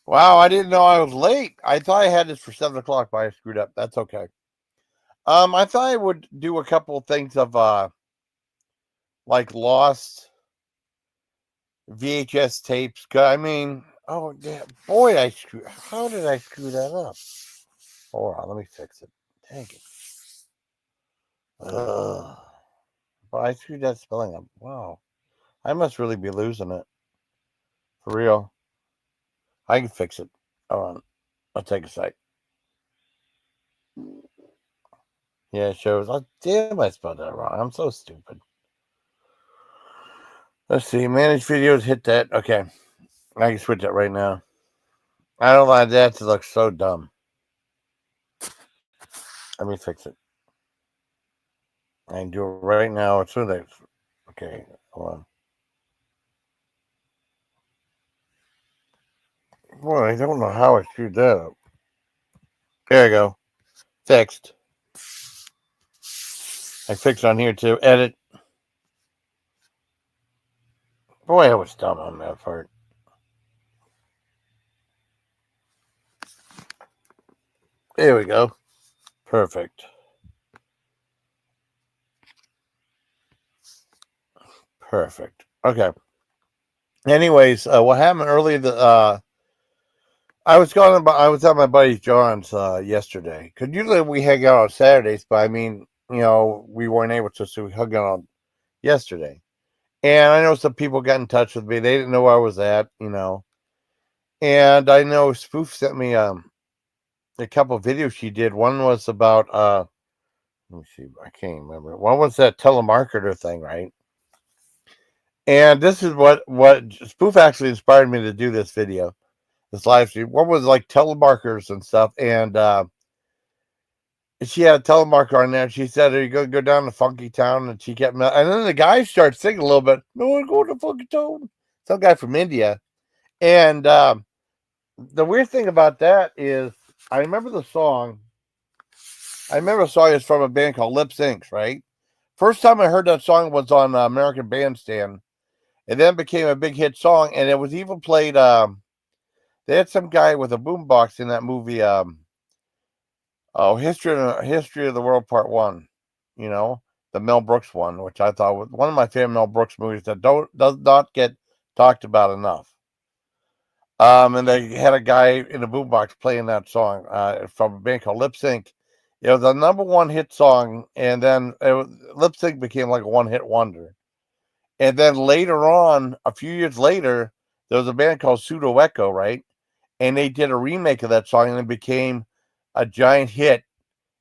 Wow, I didn't know I was late. I thought I had this for 7 o'clock, but I screwed up. That's okay. I thought I would do a couple of things of like lost VHS tapes. I mean, oh yeah, boy, I screwed. How did I screw that up? Hold on, let me fix it. Dang it. Ugh. But I screwed that spelling up. Wow, I must really be losing it for real. I can fix it. Hold on, I'll take a sec. Yeah, it shows. Oh, damn, I spelled that wrong. I'm so stupid. Let's see. Manage videos. Hit that. Okay. I can switch it right now. I don't like that to look so dumb. Let me fix it. I can do it right now. As soon as okay, hold on. Boy, I don't know how I screwed that up. There you go. Fixed. I fixed on here too. Edit. Boy, I was dumb on that part. There we go. Perfect. Perfect. Okay. Anyways, what happened earlier? I was at my buddy John's yesterday. Cause usually we hang out on Saturdays, but I mean, we weren't able to, so we hung out on yesterday. And I know some people got in touch with me. They didn't know where I was at. And I know Spoof sent me a couple of videos she did. One was about let me see, I can't remember. One was that telemarketer thing, right? And this is what Spoof actually inspired me to do this video, this live stream. What was like telemarketers and stuff, and she had a telemarketer on there. And she said, "Are you going to go down to Funky Town?" And she kept, and then the guy started singing a little bit. No, I'm going to Funky Town. Some guy from India, and the weird thing about that is, I remember the song. I remember the song is from a band called Lip Syncs, right? First time I heard that song was on American Bandstand, and then became a big hit song, and it was even played. They had some guy with a boombox in that movie. History of the World Part One. You know, the Mel Brooks one, which I thought was one of my favorite Mel Brooks movies that does not get talked about enough. And they had a guy in a boombox playing that song from a band called Lip Sync. It was a number one hit song, and then Lip Sync became like a one hit wonder. And then later on, a few years later, there was a band called Pseudo Echo, right? And they did a remake of that song, and it became a giant hit.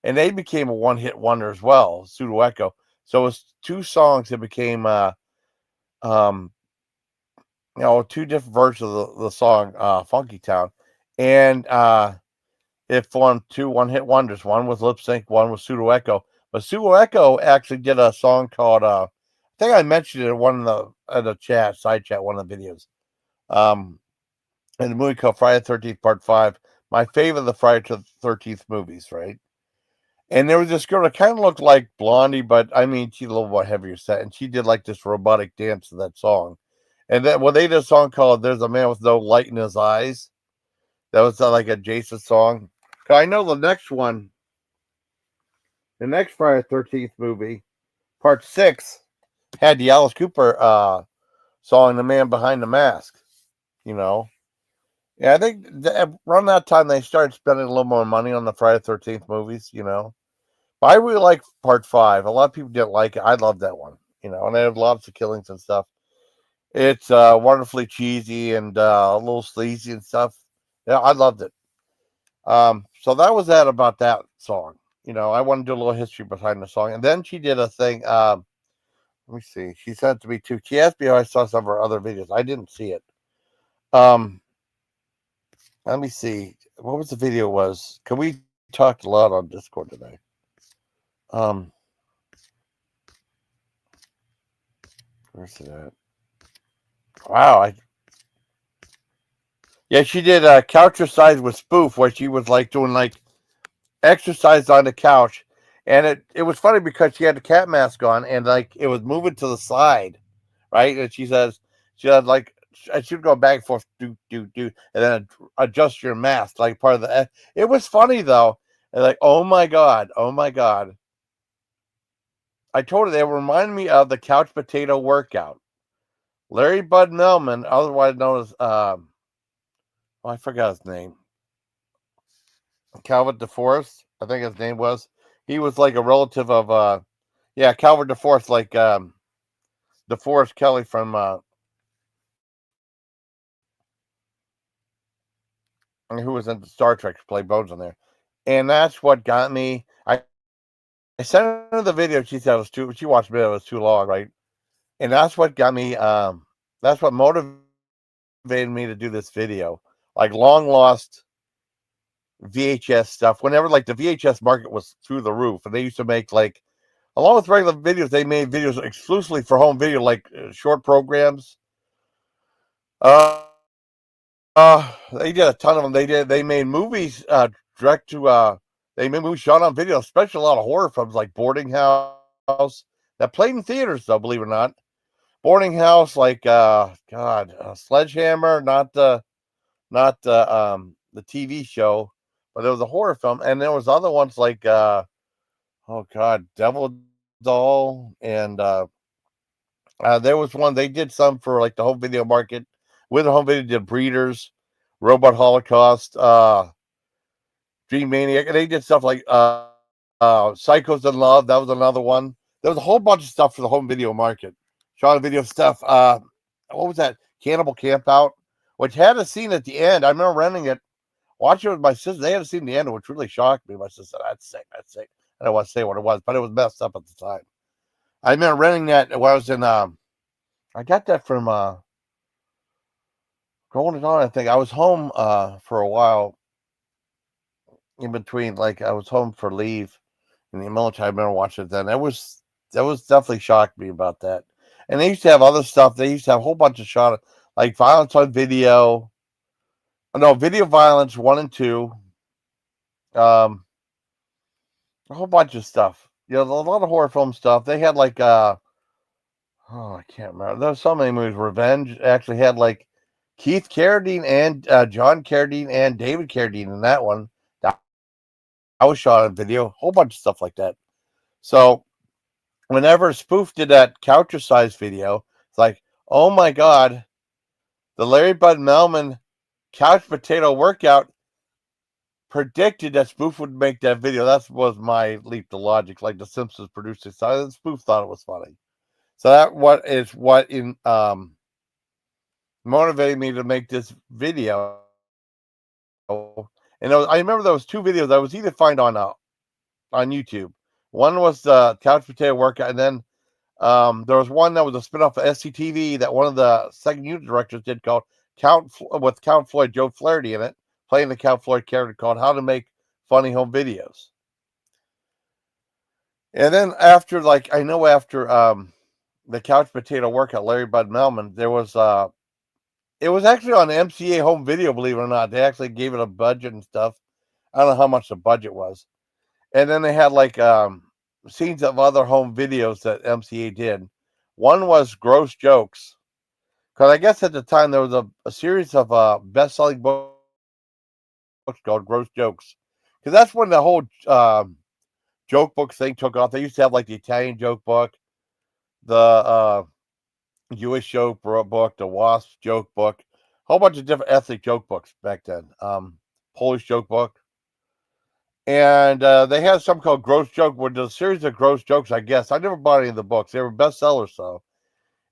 And they became a one hit wonder as well, Pseudo Echo. So it was two songs that became um, two different versions of the song Funky Town. And it formed two one hit wonders. One was Lip Sync, one was Pseudo Echo. But Pseudo Echo actually did a song called I think I mentioned it in one of the chat, side chat, one of the videos. In the movie called Friday the 13th Part 5. My favorite of the Friday the 13th movies, right? And there was this girl that kind of looked like Blondie, but I mean, she's a little more heavier set, and she did like this robotic dance to that song. And then, well, they did a song called "There's a Man with No Light in His Eyes." That was like a Jason song. I know the next one, the next Friday the 13th movie, Part 6, had the Alice Cooper song, "The Man Behind the Mask." You know, yeah, I think around that time they started spending a little more money on the Friday the 13th movies. But I really like Part 5. A lot of people didn't like it. I love that one. And they have lots of killings and stuff. It's wonderfully cheesy and a little sleazy and stuff. Yeah, I loved it. So that was that about that song. I want to do a little history behind the song. And then she did a thing. Let me see. She sent it to me too. She asked me if I saw some of her other videos. I didn't see it. Um, Let me see. What was the video was? Can we talked a lot on Discord today? Um, where's it at? Wow, yeah, she did couch exercise with Spoof, where she was like doing like exercise on the couch, and it was funny because she had the cat mask on, and like it was moving to the side, right? And she says she had like and she'd go back and forth, do, and then adjust your mask like part of the. It was funny though, and like, oh my god, oh my god. I told her they remind me of the couch potato workout. Larry Bud Melman, otherwise known as oh, I forgot his name. Calvin DeForest, I think his name was. He was like a relative of yeah, Calvin DeForest, like DeForest Kelly from who was in Star Trek, played Bones in there. And that's what got me. I sent her the video. She said it was too. She watched the video. It was too long, right? And that's what got me. That's what motivated me to do this video. Like long lost VHS stuff. Whenever like the VHS market was through the roof, and they used to make like, along with regular videos, they made videos exclusively for home video, like short programs. They did a ton of them. They made movies direct to. They made movies shot on video, especially a lot of horror films like Boarding House that played in theaters, though, believe it or not. Boarding House, like Sledgehammer, not the TV show, but there was a horror film, and there was other ones like oh god, Devil Doll, and there was one they did some for like the home video market. With the home video, did Breeders, Robot Holocaust, Dream Maniac, and they did stuff like Psychos in Love. That was another one. There was a whole bunch of stuff for the home video market. Shot video stuff. What was that? Cannibal Campout, which had a scene at the end. I remember renting it, watching it with my sister. They had a scene at the end, which really shocked me. My sister said, "That's sick. That's sick." I don't want to say what it was, but it was messed up at the time. I remember renting that when I was in. I got that from going on. I think I was home for a while in between. Like I was home for leave in the military. I remember watching it then. That was definitely shocked me about that. And they used to have other stuff. They used to have a whole bunch of shot like violence on video. No, video violence 1 and 2. A whole bunch of stuff. You know, a lot of horror film stuff. They had like oh, I can't remember. There's so many movies. Revenge actually had like Keith Carradine and John Carradine and David Carradine in that one. That was shot on video. A whole bunch of stuff like that. So whenever Spoof did that couch-size video, it's like, oh my god, the Larry Bud Melman couch potato workout predicted that Spoof would make that video. That was my leap to logic, like the Simpsons produced it. So Spoof thought it was funny. So that what motivated me to make this video. And I remember there was 2 videos I was either find on YouTube. One was the couch potato workout, and then there was one that was a spinoff of SCTV that one of the second unit directors did called Count Floyd, Joe Flaherty in it, playing the Count Floyd character, called How to Make Funny Home Videos. And then after the couch potato workout, Larry Bud Melman, there was it was actually on MCA Home Video, believe it or not. They actually gave it a budget and stuff. I don't know how much the budget was. And then they had like scenes of other home videos that MCA did. One was gross jokes, because I guess at the time there was a series of best-selling books called Gross Jokes, because that's when the whole joke book thing took off. They used to have like the Italian joke book, the Jewish joke book, the Wasp joke book, a whole bunch of different ethnic joke books back then. Polish joke book. And they had something called Gross Joke, which was a series of gross jokes, I guess. I never bought any of the books. They were bestsellers, though.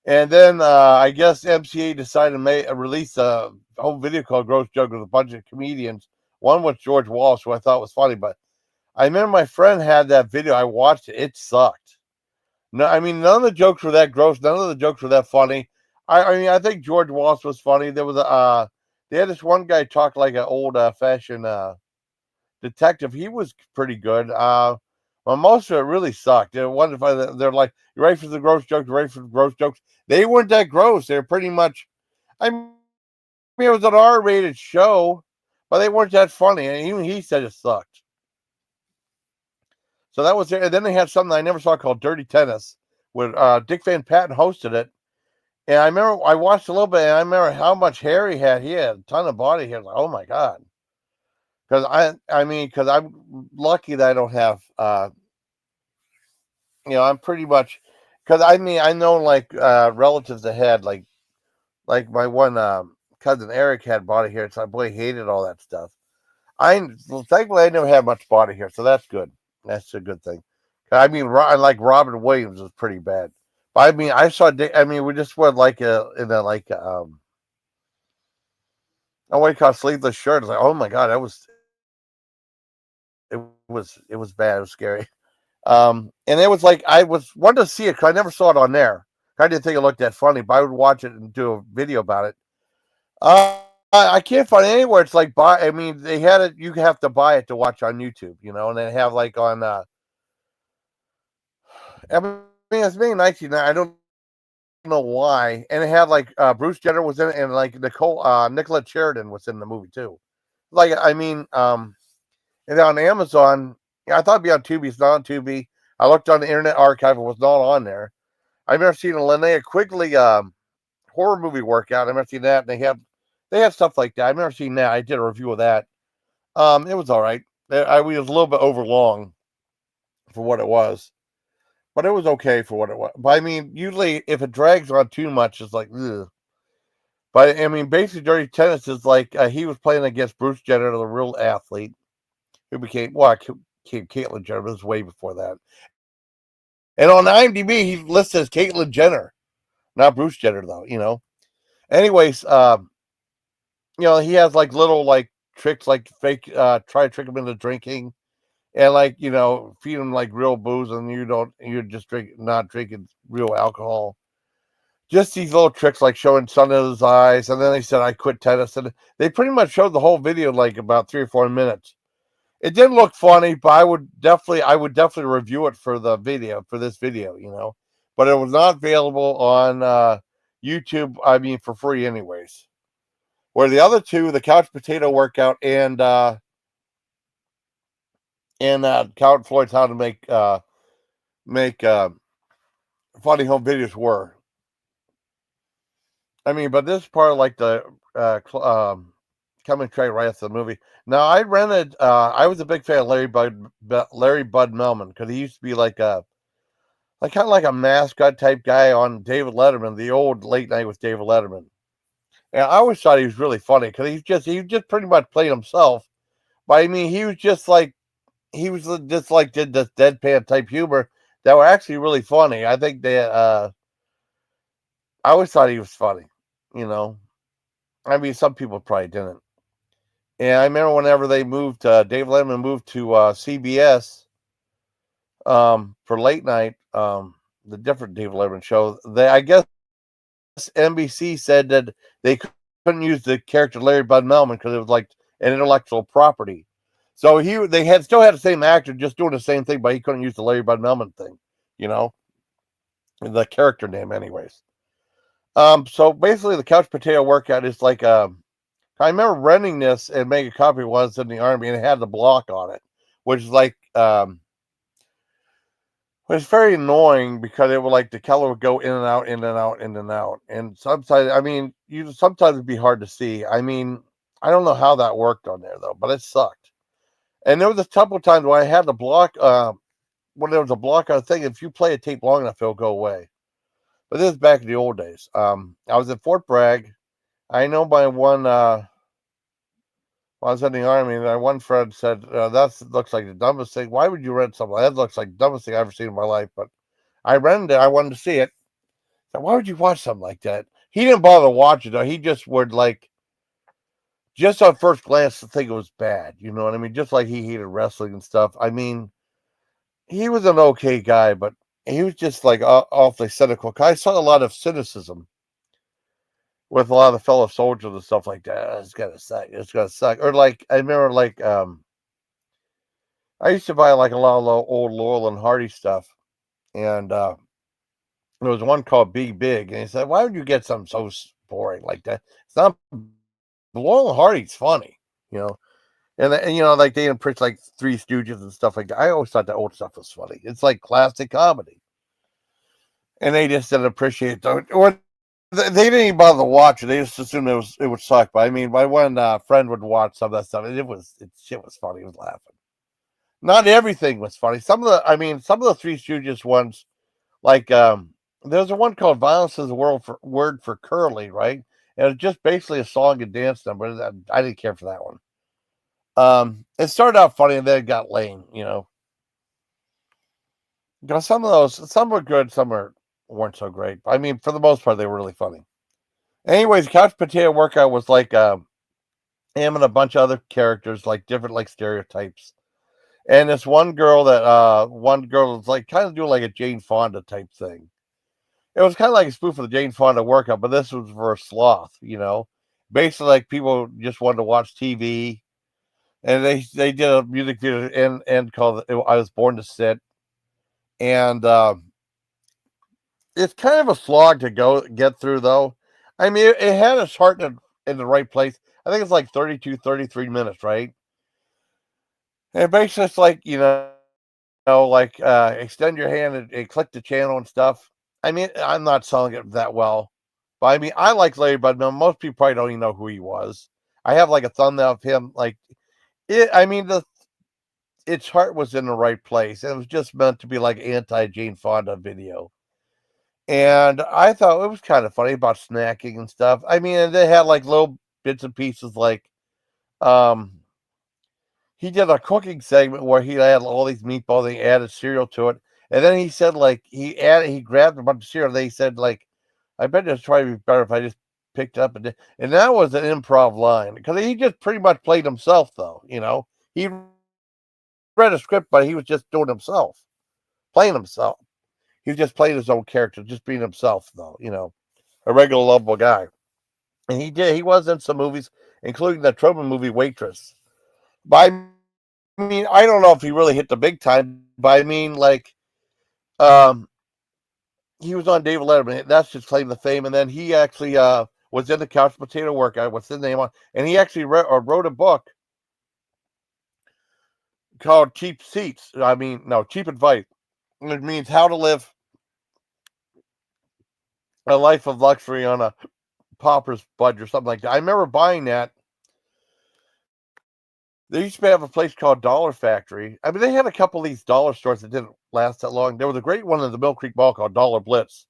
And then I guess MCA decided to release a whole video called Gross Joke with a bunch of comedians. One was George Walsh, who I thought was funny. But I remember my friend had that video. I watched it. It sucked. No, I mean, none of the jokes were that gross. None of the jokes were that funny. I mean, I think George Walsh was funny. There was they had this one guy talk like an old fashioned detective. He was pretty good. Well, most of it really sucked. They're like, "You ready for the gross jokes? You ready for the gross jokes?" They weren't that gross. They're pretty much. I mean, it was an R-rated show, but they weren't that funny. And even he said it sucked. So that was there. And then they had something I never saw called Dirty Tennis, where Dick Van Patten hosted it. And I remember I watched a little bit, and I remember how much hair he had. He had a ton of body hair. Like, oh my god! Because because I'm lucky that I don't have. I'm pretty much because I know like relatives that had like my one cousin Eric had body hair, so I boy hated all that stuff. Thankfully I never had much body hair, so that's good. That's a good thing. Like Robin Williams was pretty bad. But I saw. We just went like in a like a what do you call sleeveless shirt. It's like, oh my god, it was bad. It was scary. And it was like I was wanted to see it because I never saw it on there. I didn't think it looked that funny, but I would watch it and do a video about it. I can't find it anywhere. It's like buy. They had it. You have to buy it to watch on YouTube, and they have like on. It's made in 1990. I don't know why, and it had like Bruce Jenner was in it, and like Nicola Sheridan was in the movie too. Like and on Amazon, I thought it'd be on Tubi. It's not on Tubi. I looked on the Internet Archive. It was not on there. I remember seeing a Linnea Quigley horror movie workout. I remember seeing that. And they have stuff like that. I remember seeing that. I did a review of that. It was all right. It was a little bit overlong for what it was, but it was okay for what it was. But usually if it drags on too much, it's like, ugh. But basically, Dirty Tennis is like he was playing against Bruce Jenner, the real athlete, who became Caitlyn Jenner. But this was way before that. And on IMDb, he's listed as Caitlyn Jenner, not Bruce Jenner, though. Anyways, he has like little like tricks, like fake, try to trick him into drinking, and like feed him like real booze, and you're just not drinking real alcohol. Just these little tricks, like showing sun in his eyes, and then they said I quit tennis, and they pretty much showed the whole video like about 3 or 4 minutes. It didn't look funny, but I would definitely review it for this video. But it was not available on YouTube. For free, anyways. Where the other two, the couch potato workout and Count Floyd's how to make funny home videos were. But this part like the coming track right after the movie. Now I rented. I was a big fan of Larry Bud Melman because he used to be like kind of like a mascot type guy on David Letterman, the old Late Night with David Letterman. And I always thought he was really funny because he just pretty much played himself. But he was just like did this deadpan type humor that were actually really funny. I think I always thought he was funny. Some people probably didn't. And I remember whenever Dave Letterman moved to CBS for late night, the different David Letterman show, I guess NBC said that they couldn't use the character Larry Bud Melman because it was like an intellectual property. So they still had the same actor just doing the same thing, but he couldn't use the Larry Bud Melman thing, the character name, anyways. So basically, the couch potato workout is like I remember renting this and making a copy while I was in the Army, and it had the block on it, which is like was very annoying because it would like the color would go in and out, in and out, in and out, and sometimes sometimes it'd be hard to see. I don't know how that worked on there though, but it sucked. And there was a couple of times where I had the block when there was a block on a thing. If you play a tape long enough, it'll go away. But this is back in the old days. I was in Fort Bragg. I know my one. While I was in the Army, my one friend said, that looks like the dumbest thing. Why would you rent something? That looks like the dumbest thing I've ever seen in my life. But I rented it. I wanted to see it. So why would you watch something like that? He didn't bother to watch it, though. He just would, just on first glance, to think it was bad. You know what I mean? Just like he hated wrestling and stuff. He was an okay guy, but he was just, awfully cynical. I saw a lot of cynicism with a lot of the fellow soldiers and stuff like that. It's gonna suck. It's gonna suck. Or I remember I used to buy a lot of old Laurel and Hardy stuff, and there was one called Big Big, and he said, "Why would you get something so boring like that? It's not Laurel and Hardy's funny, And they imprint like Three Stooges and stuff like that. I always thought that old stuff was funny. It's like classic comedy, and they just didn't appreciate it. Or they didn't even bother to watch it. They just assumed it would suck. But I mean, my one friend would watch some of that stuff, and shit was funny. He was laughing. Not everything was funny. Some of the Three Stooges ones, like there's a one called "Violence is a Word for Curly," right? And it's just basically a song and dance number. I didn't care for that one. It started out funny and then it got lame. Because some were good, weren't so great. I mean, for the most part, they were really funny. Anyways, Couch Potato Workout was like him and a bunch of other characters, like different like stereotypes. And this one girl was like kind of doing like a Jane Fonda type thing. It was kind of like a spoof of the Jane Fonda workout, but this was for a sloth. Basically, like people just wanted to watch TV, and they did a music video and called "I Was Born to Sit," and it's kind of a slog to get through, though. I mean, it had its heart in the right place. I think it's like 32, 33 minutes, right? And basically, it's like like extend your hand and click the channel and stuff. I mean, I'm not selling it that well, but I mean, I like Larry Bud. No, most people probably don't even know who he was. I have like a thumbnail of him, like it. I mean, the its heart was in the right place. It was just meant to be like anti Jane Fonda video. And I thought it was kind of funny about snacking and stuff. I mean, they had like little bits and pieces like um he did a cooking segment where he had all these meatballs and he added cereal to it. And then he said like he grabbed a bunch of cereal and they said like I bet it's probably better if I just picked it up and that was an improv line because he just pretty much played himself though. He read a script but he was just doing himself, playing himself. He was just playing his own character, just being himself though, a regular lovable guy. And he was in some movies, including the Truman movie Waitress. But I mean, I don't know if he really hit the big time, but I mean, like, um, he was on David Letterman. That's his claim to fame. And then he actually was in the Couch Potato Workout. What's his name on? And he actually wrote a book called Cheap Seats. I mean, no, Cheap Advice. It means how to live a life of luxury on a pauper's budget or something like that. I remember buying that. They used to have a place called Dollar Factory. I mean, they had a couple of these dollar stores that didn't last that long. There was a great one in the Mill Creek Mall called Dollar Blitz.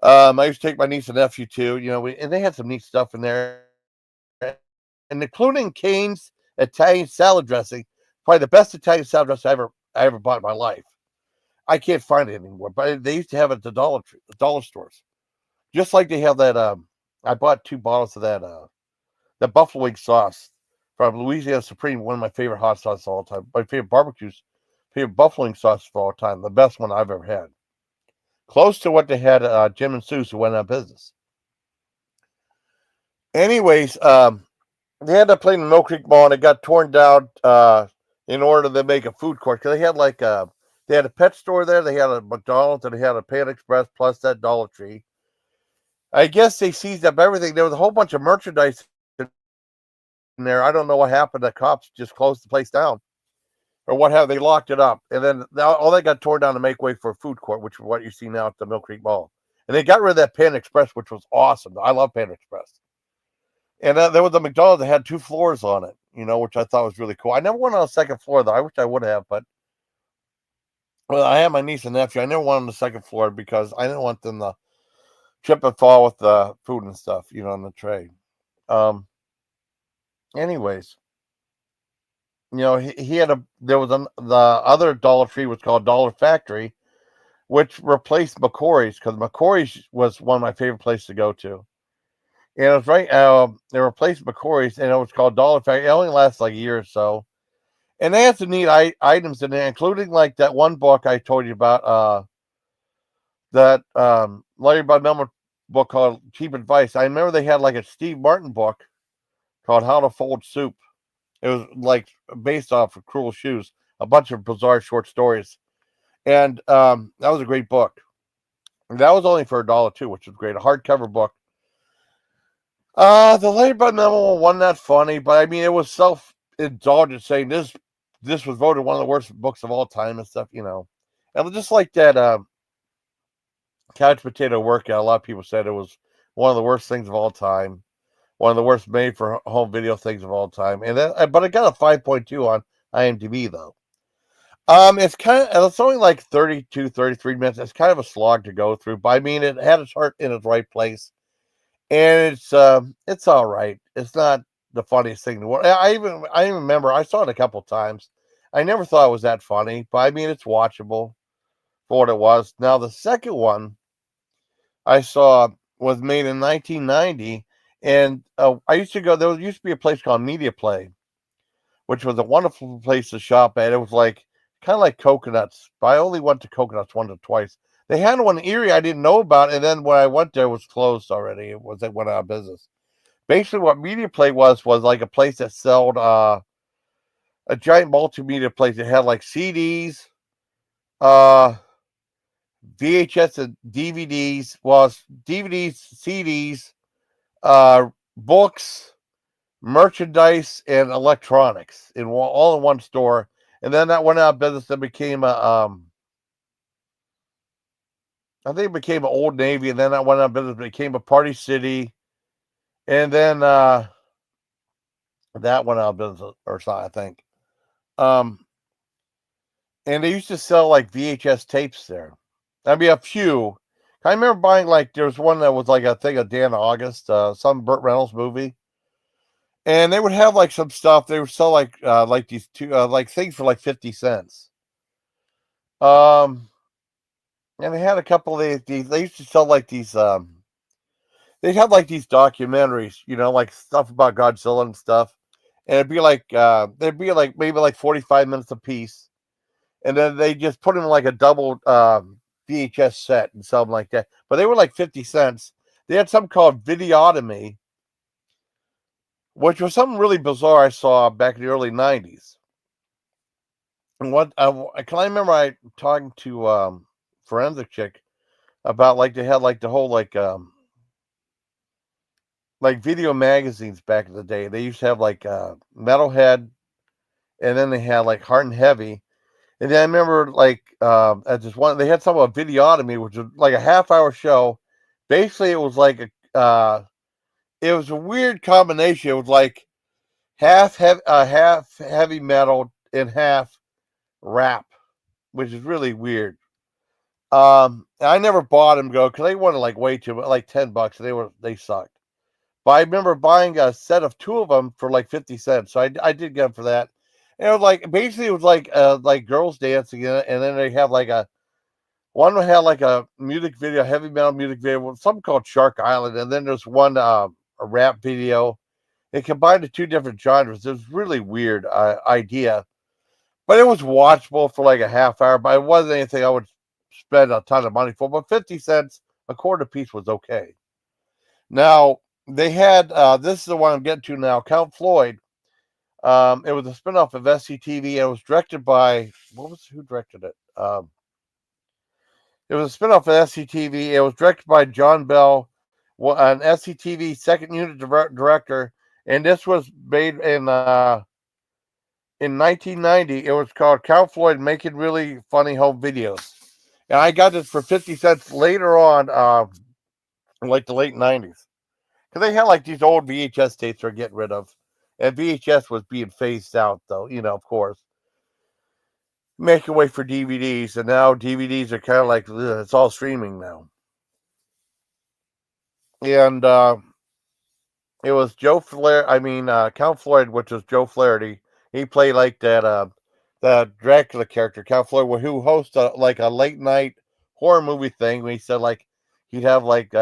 I used to take my niece and nephew to, and they had some neat stuff in there, and including Cane's Italian salad dressing, probably the best Italian salad dressing I ever bought in my life. I can't find it anymore, but they used to have it at the dollar stores, just like they have that. I bought 2 bottles of that buffalo wing sauce from Louisiana Supreme, one of my favorite hot sauces of all time. My favorite buffalo wing sauce of all time, the best one I've ever had. Close to what they had Jim and Sue's who went out of business. Anyways, they ended up playing in Mill Creek Mall and it got torn down in order to make a food court because they had a pet store there, they had a McDonald's, and they had a Pan Express plus that Dollar Tree. I guess they seized up everything. There was a whole bunch of merchandise in there. I don't know what happened. The cops just closed the place down or what have they locked it up. And then all that got torn down to make way for a food court, which is what you see now at the Mill Creek Mall. And they got rid of that Pan Express, which was awesome. I love Pan Express. And there was a McDonald's that had 2 floors on it, which I thought was really cool. I never went on the second floor, though. I wish I would have, but I had my niece and nephew. I never went on the second floor because I didn't want them to trip and fall with the food and stuff, on the tray. Anyways, he had the other Dollar Tree was called Dollar Factory, which replaced McCory's because McCory's was one of my favorite places to go to. And it was right, they replaced McCory's and it was called Dollar Factory. It only lasts like a year or so. And they had some neat items in there, including like that one book I told you about, that Larry Bud Melman book called Cheap Advice. I remember they had like a Steve Martin book called How to Fold Soup. It was like based off of Cruel Shoes, a bunch of bizarre short stories. And that was a great book. And that was only for $1 too, which was great. A hardcover book. The Larry Bud Melman one wasn't that funny, but I mean it was self-indulgent saying this was voted one of the worst books of all time and stuff, And just like that Couch Potato Workout, a lot of people said it was one of the worst things of all time, one of the worst made for home video things of all time. And then, but it got a 5.2 on IMDb though. It's only like 32, 33 minutes. It's kind of a slog to go through, but I mean, it had its heart in its right place, and it's all right. It's not the funniest thing in the world. I even remember I saw it a couple times. I never thought it was that funny, but I mean, it's watchable for what it was. Now the second one I saw was made in 1990, and I used to go. There used to be a place called Media Play, which was a wonderful place to shop at. It was like kind of like Coconuts, but I only went to Coconuts once or twice. They had one in Erie I didn't know about, and then when I went there, it was closed already. It went out of business. Basically, what Media Play was like a place that sold a giant multimedia place. It had like CDs, uh, VHS, and DVDs. Well, DVDs, CDs, books, merchandise, and electronics all in one store. And then that went out of business and became I think it became an Old Navy, and then that went out of business, became a Party City, and then that went out of business or something, I think. Um, and they used to sell like VHS tapes there. I mean, a few. I remember buying like there was one that was like I think a Dan August, some Burt Reynolds movie, and they would have like some stuff. They would sell like these two like things for like 50 cents. Um, and they had a couple of these. They used to sell like these. They'd have like these documentaries, like stuff about Godzilla and stuff, and it'd be like they'd be like maybe like 45 minutes a piece, and then they just put them in like a double VHS set and something like that. But they were like 50 cents. They had something called Videotomy, which was something really bizarre I saw back in the early '90s. And can I remember I talking to forensic chick about like they had like the whole like video magazines back in the day. They used to have like Metalhead, and then they had like Heart and Heavy. And then I remember like at this one they had something about Videotomy, which was like a half-hour show. Basically, it was a weird combination. It was like half heavy metal and half rap, which is really weird. I never bought them because they wanted like way too much, like $10. They sucked. But I remember buying a set of two of them for like 50 cents. So I did get them for that. And it was like basically it was like girls dancing in it, and then they have like one had like a music video, heavy metal music video, something called Shark Island, and then there's one a rap video. It combined the two different genres. It was really weird idea, but it was watchable for like a half hour. But it wasn't anything I would spend a ton of money for. But 50 cents a quarter piece was okay. Now they had this is the one I'm getting to now. Count Floyd. It was a spinoff of SCTV. And it was directed by who directed it? It was a spinoff of SCTV. It was directed by John Bell, an SCTV second unit director, and this was made in 1990. It was called Count Floyd Making Really Funny Home Videos, and I got this for 50 cents later on, in like the late 90s, because they had like these old VHS tapes they're getting rid of, and VHS was being phased out, though, of course, making way for DVDs, and now DVDs are kind of like it's all streaming now. And it was Joe Flair. I mean, Count Floyd, which was Joe Flaherty. He played like that Dracula character, Count Floyd, who hosts like a late night horror movie thing. When he said like he'd have like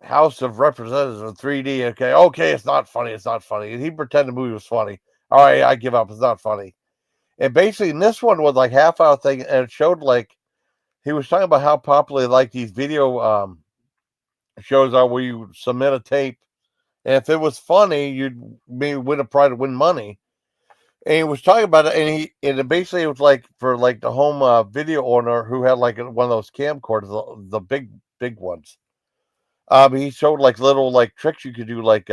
House of Representatives in 3D. Okay, it's not funny. It's not funny. And he pretended the movie was funny. All right, I give up. It's not funny. And basically, this one was like half-hour thing, and it showed like he was talking about how popular like these video shows are where you submit a tape, and if it was funny, you'd maybe win a prize to win money. And he was talking about it, and basically it was like for like the home video owner who had like one of those camcorders, the big ones. He showed like little like tricks you could do, like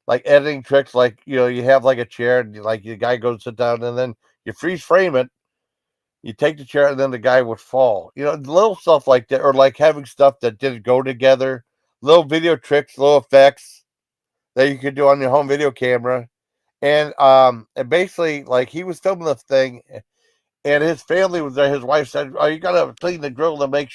editing tricks, like you have like a chair and like the guy goes to sit down, and then you freeze frame it, You take the chair, and then the guy would fall. Little stuff like that, or like having stuff that didn't go together. Little video tricks, little effects that you could do on your home video camera. And basically, like, he was filming the thing, and his family was there. His wife said, "Oh, you gotta clean the grill to make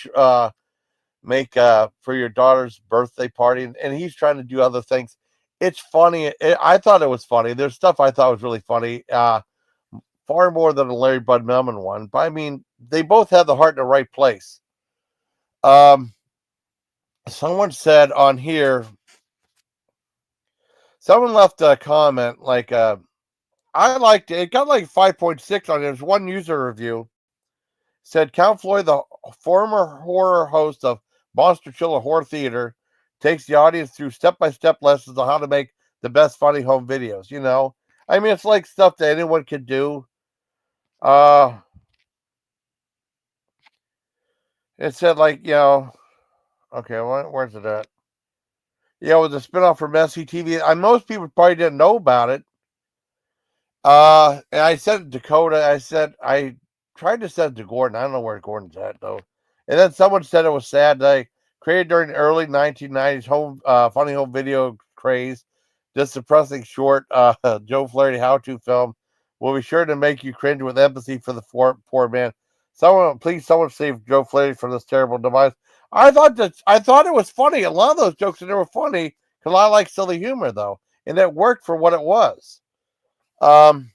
for your daughter's birthday party," and he's trying to do other things. It's funny. I thought it was funny. There's stuff I thought was really funny, far more than the Larry Bud Melman one. But I mean, they both have the heart in the right place. Um, Someone said on here, someone left a comment like, I liked it. It got like 5.6 on it. There's one user review said Count Floyd, the former horror host of Monster Chiller Horror Theater, takes the audience through step-by-step lessons on how to make the best funny home videos. I mean, it's like stuff that anyone could do. It said like, okay, where's it at? Yeah, with the spinoff from SCTV. Most people probably didn't know about it. And I said Dakota, I tried to send it to Gordon. I don't know where Gordon's at though. And then someone said it was sad that I created during the early 1990s funny home video craze. This depressing short Joe Flaherty how-to film will be sure to make you cringe with empathy for the poor man. Someone save Joe Flaherty from this terrible device. I thought it was funny. A lot of those jokes in there were funny because I like silly humor though, and it worked for what it was. Um,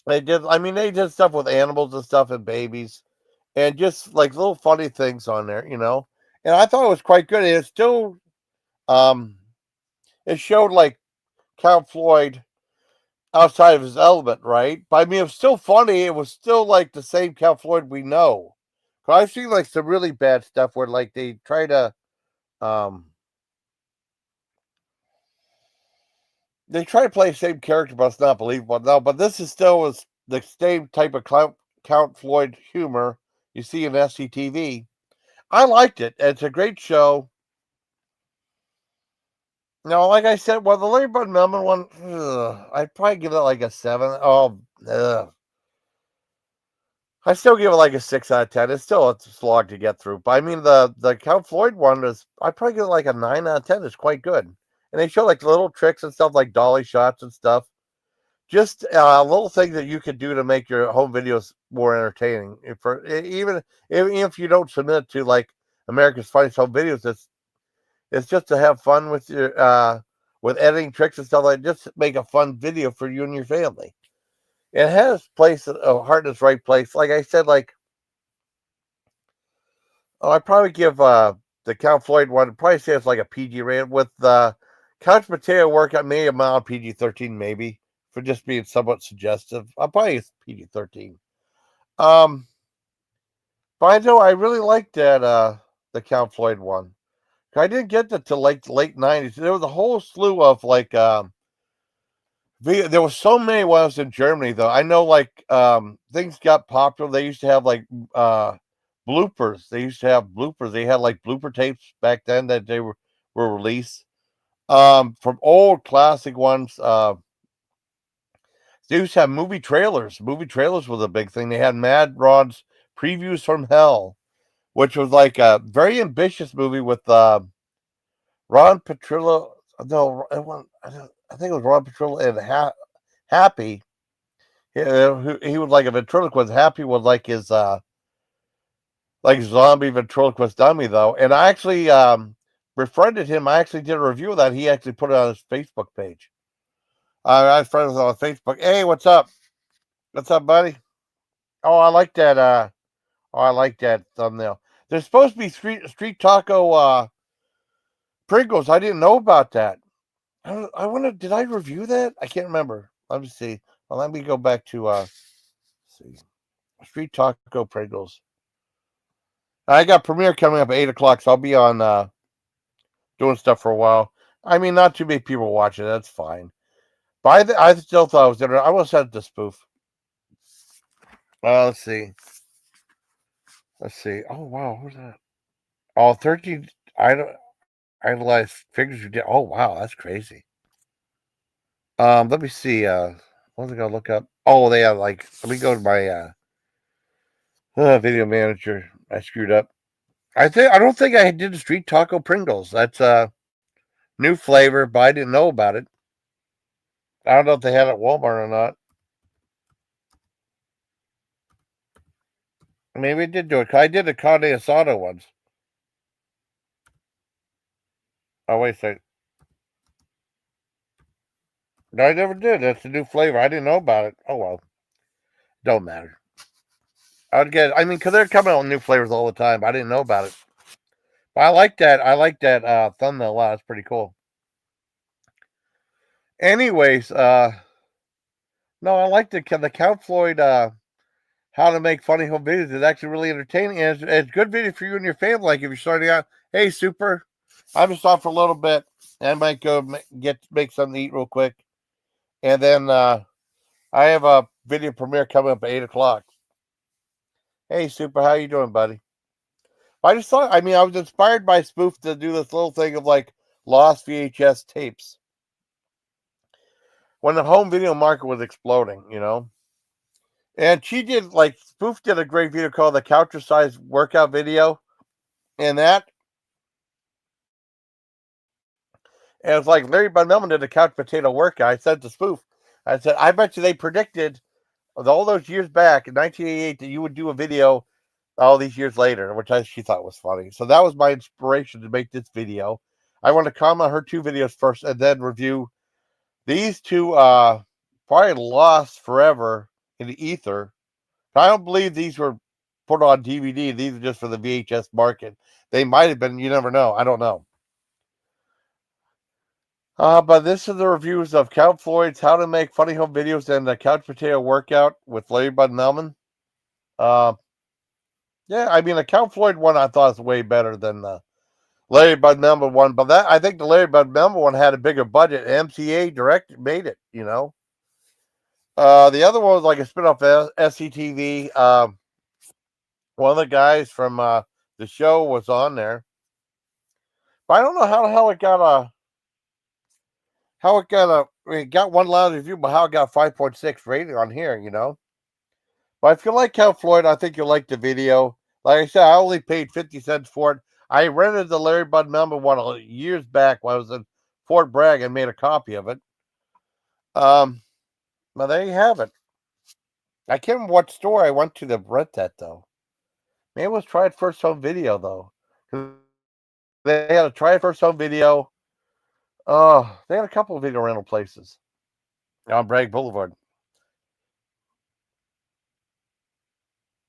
they did. I mean, they did stuff with animals and stuff and babies, and just like little funny things on there. And I thought it was quite good. And it still, um, it showed like Count Floyd outside of his element, right? But I mean, it was still funny. It was still like the same Count Floyd we know. But I've seen like some really bad stuff where like they try to, um, play the same character, but it's not believable. No, but this is still was the same type of Count Floyd humor you see in SCTV. I liked it. It's a great show. Now, like I said, well, the Larry Bud Melman one, I'd probably give it like a 7. Oh, I still give it like a 6 out of 10. It's still a slog to get through. But I mean, the Count Floyd one I'd probably give it like a 9 out of 10. It's quite good. And they show like little tricks and stuff like dolly shots and stuff. Just little things that you could do to make your home videos more entertaining. Even if you don't submit to like America's Funniest Home Videos, it's just to have fun with your with editing tricks and stuff like that. Just make a fun video for you and your family. It has a heart in its right place. Like I said, like I'd probably give the Count Floyd one. I'd probably say it's like a PG rated. With the Couch Potato Workout, maybe a mild PG-13, maybe for just being somewhat suggestive. I'll probably PG-13. Um, but I know I really liked that the Count Floyd one. I didn't get that till like the late 90s. There was a whole slew of like there was so many when I was in Germany though. I know like things got popular. They used to have like bloopers. They used to have bloopers. They had like blooper tapes back then that were released. From old classic ones. They used to have movie trailers. Movie trailers was a big thing. They had Mad Rod's Previews from Hell, which was like a very ambitious movie with Ron Petrillo. No, I think it was Ron Petrillo and Happy. He was like a ventriloquist. Happy was like zombie ventriloquist dummy though. And I actually befriended him. I actually did a review of that. He actually put it on his Facebook page. I friends on Facebook. Hey, what's up? What's up, buddy? Oh, I like that. I like that thumbnail. There's supposed to be street taco Pringles. I didn't know about that. I wonder, did I review that? I can't remember. Let me see. Well, let me go back to see. Street taco Pringles. I got premiere coming up at 8 o'clock, so I'll be on doing stuff for a while. I mean, not too many people watch it. That's fine. But I still thought it was interesting. I will send it to Spoof. Let's see. Let's see. Oh wow, who's that? Oh, 13 idolized figures you did. Oh wow, that's crazy. Let me see. What was I gonna look up? Oh, they have like. Let me go to my Video manager. I screwed up. I don't think I did the street taco Pringles. That's a new flavor, but I didn't know about it. I don't know if they had it at Walmart or not. Maybe I did do it. I did the carne asada ones. Oh, wait a second. No, I never did. That's a new flavor. I didn't know about it. Oh, well. Don't matter. I'd get, I mean, because they're coming out with new flavors all the time. I didn't know about it. But I like that. I like that thumbnail a lot. It's pretty cool. Anyways, no, I like the Count Floyd how to make funny home videos. It's actually really entertaining. And it's good video for you and your family. Like if you're starting out, hey, super, I'm just off for a little bit. I might go make something to eat real quick. And then I have a video premiere coming up at 8 o'clock. Hey, super, how you doing, buddy? I just thought, I mean, I was inspired by Spoof to do this little thing of like lost VHS tapes. When the home video market was exploding, you know? And she did, like, Spoof did a great video called the Couch Size Workout Video. And it was like Larry Bud Melman did a couch potato workout. I said to Spoof, I said, I bet you they predicted all those years back in 1988 that you would do a video all these years later, which she thought was funny. So that was my inspiration to make this video. I want to comment on her two videos first and then review these two, probably lost forever in the ether. I don't believe these were put on DVD. These are just for the VHS market. They might have been. You never know. I don't know. But this is the reviews of Count Floyd's How to Make Funny Home Videos and the Couch Potato Workout with Larry Bud Melman. Yeah, I mean, the Count Floyd one I thought was way better than the Larry Bud Melman one. But I think the Larry Bud Melman one had a bigger budget. MCA made it, you know. The other one was like a spin-off of SCTV. One of the guys from the show was on there. But I don't know how the hell it got it got one loud review, but how it got 5.6 rating on here, you know. But if you like Count Floyd, I think you'll like the video. Like I said, I only paid 50 cents for it. I rented the Larry Bud Melman one years back when I was in Fort Bragg and made a copy of it. But there you have it. I can't remember what store I went to rent that, though. Maybe it was Try It First Home Video, though. They had a Try It First Home Video. They had a couple of video rental places on Bragg Boulevard.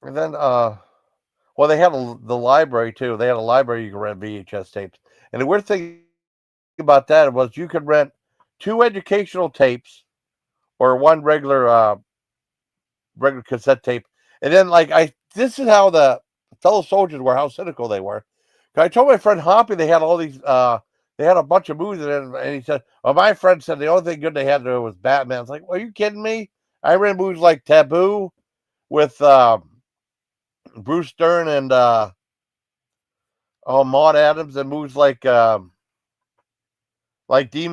And then, well, they had the library, too. They had a library you could rent VHS tapes. And the weird thing about that was you could rent 2 educational tapes or one regular cassette tape. And then, like, this is how the fellow soldiers were, how cynical they were. I told my friend Hoppy they had all these, they had a bunch of movies in it, and he said, well, my friend said the only thing good they had to do was Batman. I was like, well, are you kidding me? I read movies like Taboo with Bruce Stern and Maude Adams, and movies like Demon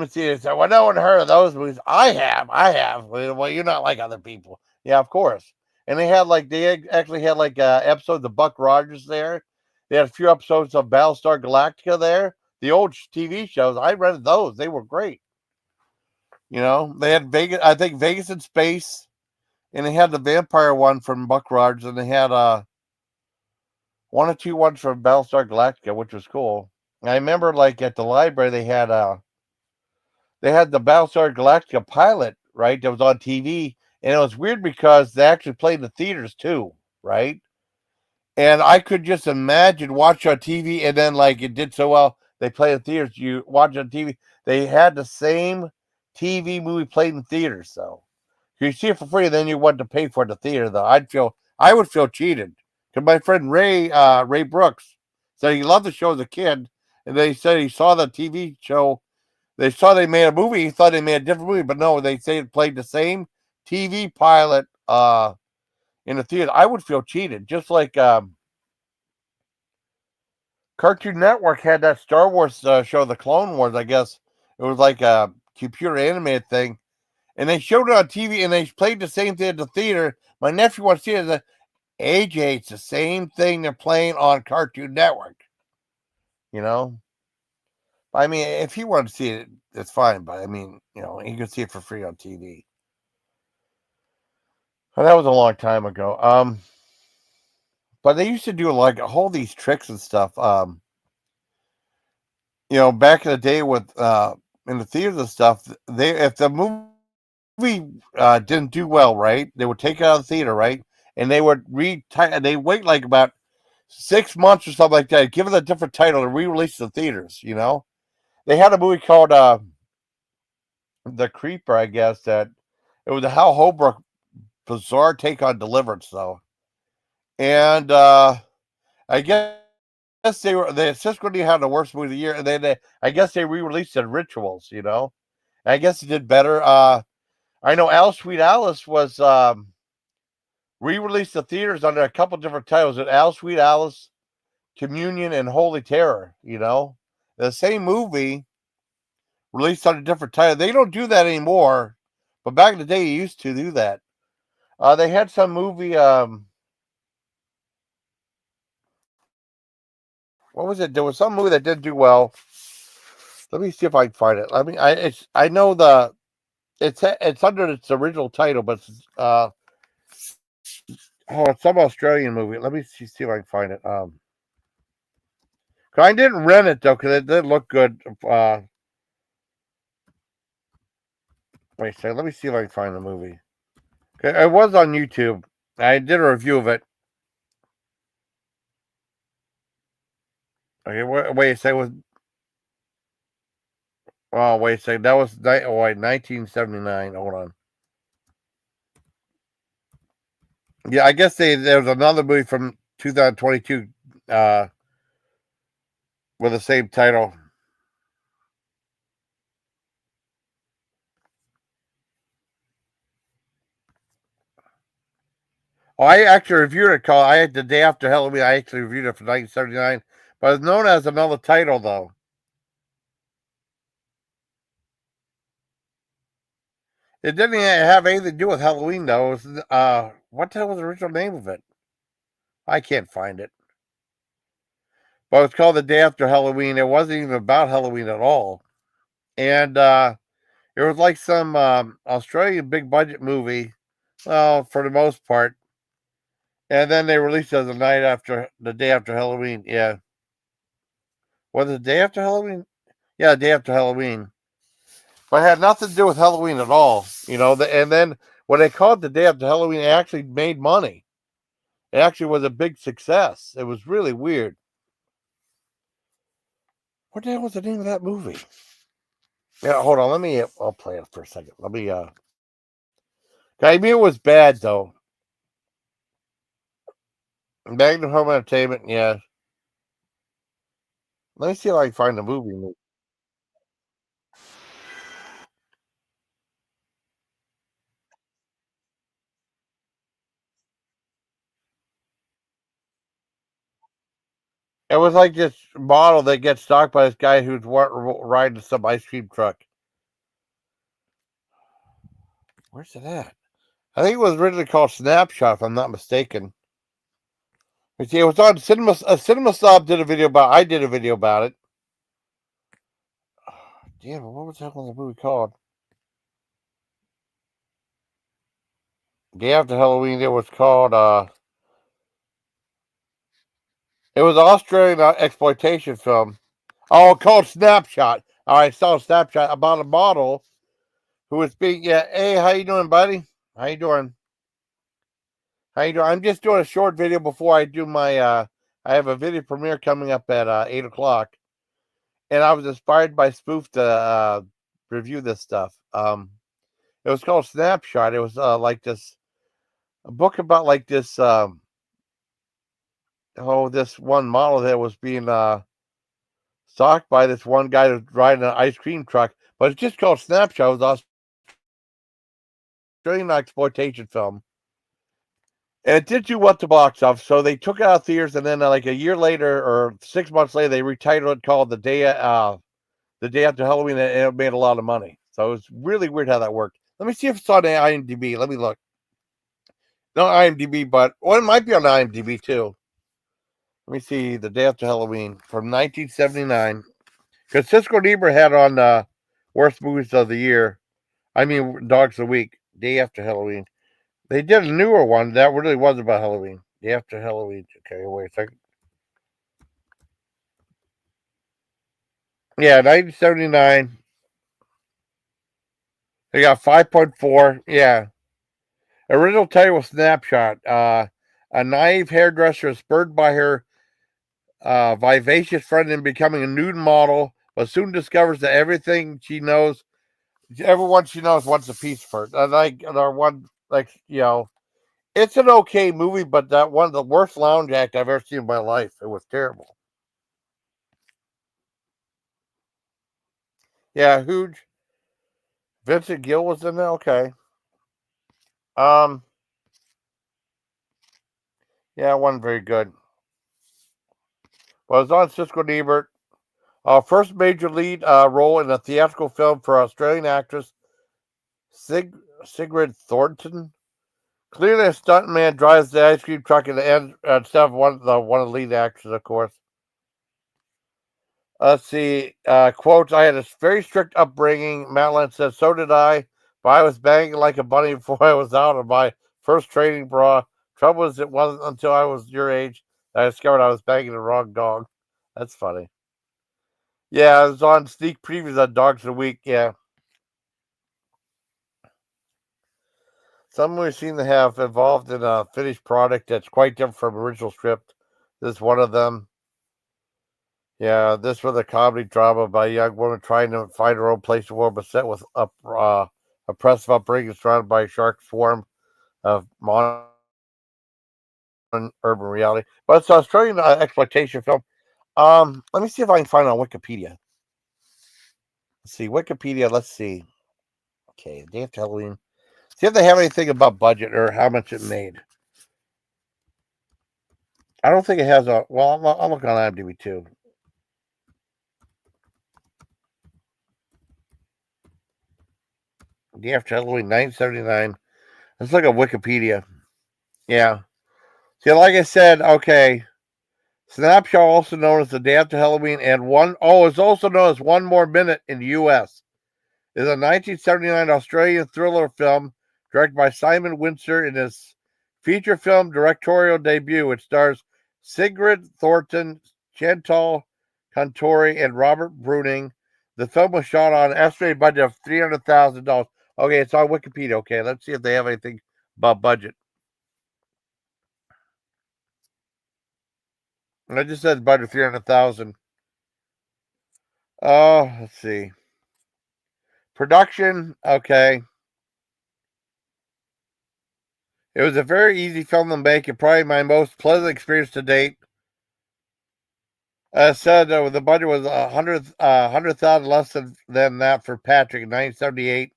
Theater. So, well, no one heard of those movies. I have. Well, you're not like other people. Yeah, of course. And they actually had like episodes of Buck Rogers there. They had a few episodes of Battlestar Galactica there. The old TV shows, I rented those. They were great. You know, they had Vegas, I think Vegas in Space, and they had the vampire one from Buck Rogers, and they had one or two ones from Battlestar Galactica, which was cool. And I remember, like at the library, they had the Battlestar Galactica pilot, right? That was on TV, and it was weird because they actually played in the theaters too, right? And I could just imagine watch on TV, and then like it did so well, they play in theaters. You watch on TV, they had the same TV movie played in theaters. So you see it for free, and then you want to pay for the theater. Though I would feel cheated because my friend Ray Brooks said he loved the show as a kid, and they said he saw the TV show. They saw they made a movie. He thought they made a different movie, but no, they say it played the same TV pilot in the theater. I would feel cheated, just like Cartoon Network had that Star Wars show, The Clone Wars. I guess it was like a computer animated thing, and they showed it on TV, and they played the same thing at the theater. My nephew wants to see it. AJ, it's the same thing they're playing on Cartoon Network. You know, I mean, if he wanted to see it, it's fine. But I mean, he could see it for free on TV. But that was a long time ago. But they used to do like all these tricks and stuff. Back in the day with in the theaters and stuff, if the movie didn't do well, right, they would take it out of the theater, right, and they would they wait like about 6 months or something like that, give it a different title and re-release the theaters. They had a movie called The Creeper, I guess, that it was a Hal Holbrook bizarre take on Deliverance, though, and I guess they Cisco had the worst movie of the year, and then I guess they re-released it, Rituals. And I guess it did better. I know Alice Sweet Alice was re-released to theaters under a couple different titles: Alice Sweet Alice, Communion, and Holy Terror. The same movie released under different titles. They don't do that anymore, but back in the day, you used to do that. They had some movie. What was it? There was some movie that didn't do well. Let me see if I can find it. I know it's under its original title, but it's some Australian movie. Let me see if I can find it. I didn't rent it though because it did look good. Wait a second. Let me see if I can find the movie. Okay, it was on YouTube. I did a review of it. Okay, wait a second. Wait a second. That was 1979. Hold on. Yeah, I guess there was another movie from 2022 with the same title. Oh, I actually reviewed it. I had the day after Halloween. I actually reviewed it for 1979, but it's known as another title though. It didn't even have anything to do with Halloween though. It was, what the hell was the original name of it? I can't find it. But it's called The Day After Halloween. It wasn't even about Halloween at all, and it was like some Australian big budget movie. Well, for the most part. And then they released it the day after Halloween. Yeah. Was it the day after Halloween? Yeah, the day after Halloween. But it had nothing to do with Halloween at all. And then when they called it the day after Halloween, it actually made money. It actually was a big success. It was really weird. What the hell was the name of that movie? Yeah, hold on. I'll play it for a second. I mean, it was bad, though. Magnum Home Entertainment, yeah. Let me see if I can find the movie. It was like this model that gets stalked by this guy who's riding some ice cream truck. Where's it at? I think it was originally called Snapshot, if I'm not mistaken. But see, it was on Cinema. Cinema Snob did a video about. I did a video about it. Damn, what was that the movie called? Day after Halloween, it was called. It was an Australian exploitation film. Oh, called Snapshot. I saw a Snapshot about a model who was being. Yeah, hey, how you doing, buddy? How you doing? How you doing? I'm just doing a short video before I do my. I have a video premiere coming up at 8 o'clock, and I was inspired by Spoof to review this stuff. It was called Snapshot. It was like a book about like this. This one model that was being stalked by this one guy that's riding an ice cream truck, but it's just called Snapshot. It was an Australian exploitation film. And it did do what the box office, so they took it out of theaters, and then like a year later or 6 months later, they retitled it called the day after Halloween, and it made a lot of money. So it was really weird how that worked. Let me see if it's on IMDb. Let me look. No IMDb, but it might be on IMDb too. Let me see. The Day After Halloween from 1979. Because Cisco Niebuhr had on worst movies of the year. I mean, Dogs of the Week. Day After Halloween. They did a newer one that really was about Halloween. Day After Halloween. Okay, wait a second. Yeah, 1979. They got 5.4. Yeah. Original title was Snapshot. A naive hairdresser is spurred by her vivacious friend in becoming a nude model, but soon discovers that everyone she knows wants a piece of her. It's an okay movie, but that one of the worst lounge act I've ever seen in my life. It was terrible. Yeah, huge. Vincent Gill was in there. Okay. Um. Yeah, it wasn't very good. Well, it was on Cisco Niebert. First major lead role in a theatrical film for Australian actress Sigrid Thornton. Clearly, a stuntman drives the ice cream truck in the end instead of one of the lead actors, of course. Let's see. Quotes, I had a very strict upbringing. Madeline says, so did I. But I was banging like a bunny before I was out of my first training bra. Trouble is, it wasn't until I was your age that I discovered I was banging the wrong dog. That's funny. Yeah, I was on sneak previews on Dogs of the Week. Yeah. Some movies seem to have evolved in a finished product that's quite different from original script. This is one of them. Yeah, this was a comedy drama about a young woman trying to find her own place in the world, but set with oppressive upbringing, surrounded by a shark swarm of modern urban reality. But it's an Australian exploitation film. Let me see if I can find it on Wikipedia. Let's see, Wikipedia. Let's see. Okay, Day After Halloween. See if they have anything about budget or how much it made. I don't think it has a. Well, I'll look on IMDb too. Day After Halloween, 1979. Let's look at Wikipedia. Yeah. See, like I said, okay. Snapshot, also known as The Day After Halloween, and it's also known as One More Minute in the U.S., is a 1979 Australian thriller film directed by Simon Windsor in his feature film directorial debut. It stars Sigrid Thornton, Chantal Contori, and Robert Bruning. The film was shot on an estimated budget of $300,000. Okay, it's on Wikipedia. Okay, let's see if they have anything about budget. And it just says budget 300,000. Oh, let's see. Production, okay. It was a very easy film to make and probably my most pleasant experience to date. Said the budget was 100,000 less than that for Patrick in 1978.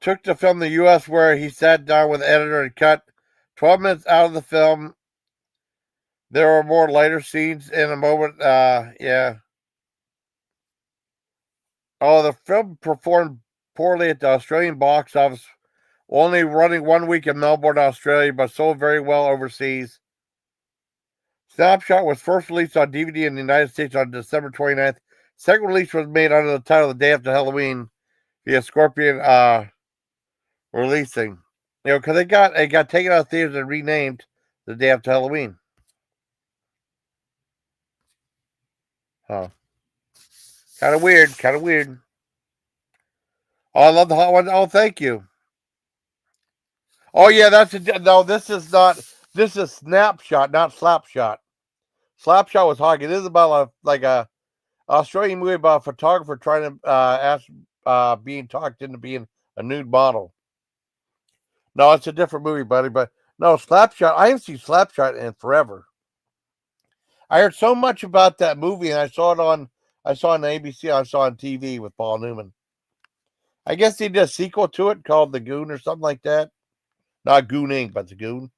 Took the film to the U.S. where he sat down with the editor and cut 12 minutes out of the film. There were more lighter scenes in a moment. Yeah. Oh, the film performed poorly at the Australian box office, only running 1 week in Melbourne, Australia, but sold very well overseas. Snapshot was first released on DVD in the United States on December 29th. Second release was made under the title The Day After Halloween via Scorpion releasing. Because it got taken out of theaters and renamed The Day After Halloween. Huh. Kind of weird. Oh, I love the hot one. Oh, thank you. Oh, yeah, no, this is Snapshot, not Slapshot. Slapshot was hockey. This is about a Australian movie about a photographer trying to being talked into being a nude model. No, it's a different movie, buddy. But no, Slapshot. I haven't seen Slapshot in forever. I heard so much about that movie, and I saw it on ABC. I saw it on TV with Paul Newman. I guess they did a sequel to it called The Goon or something like that. Not Goon Inc., but The Goon.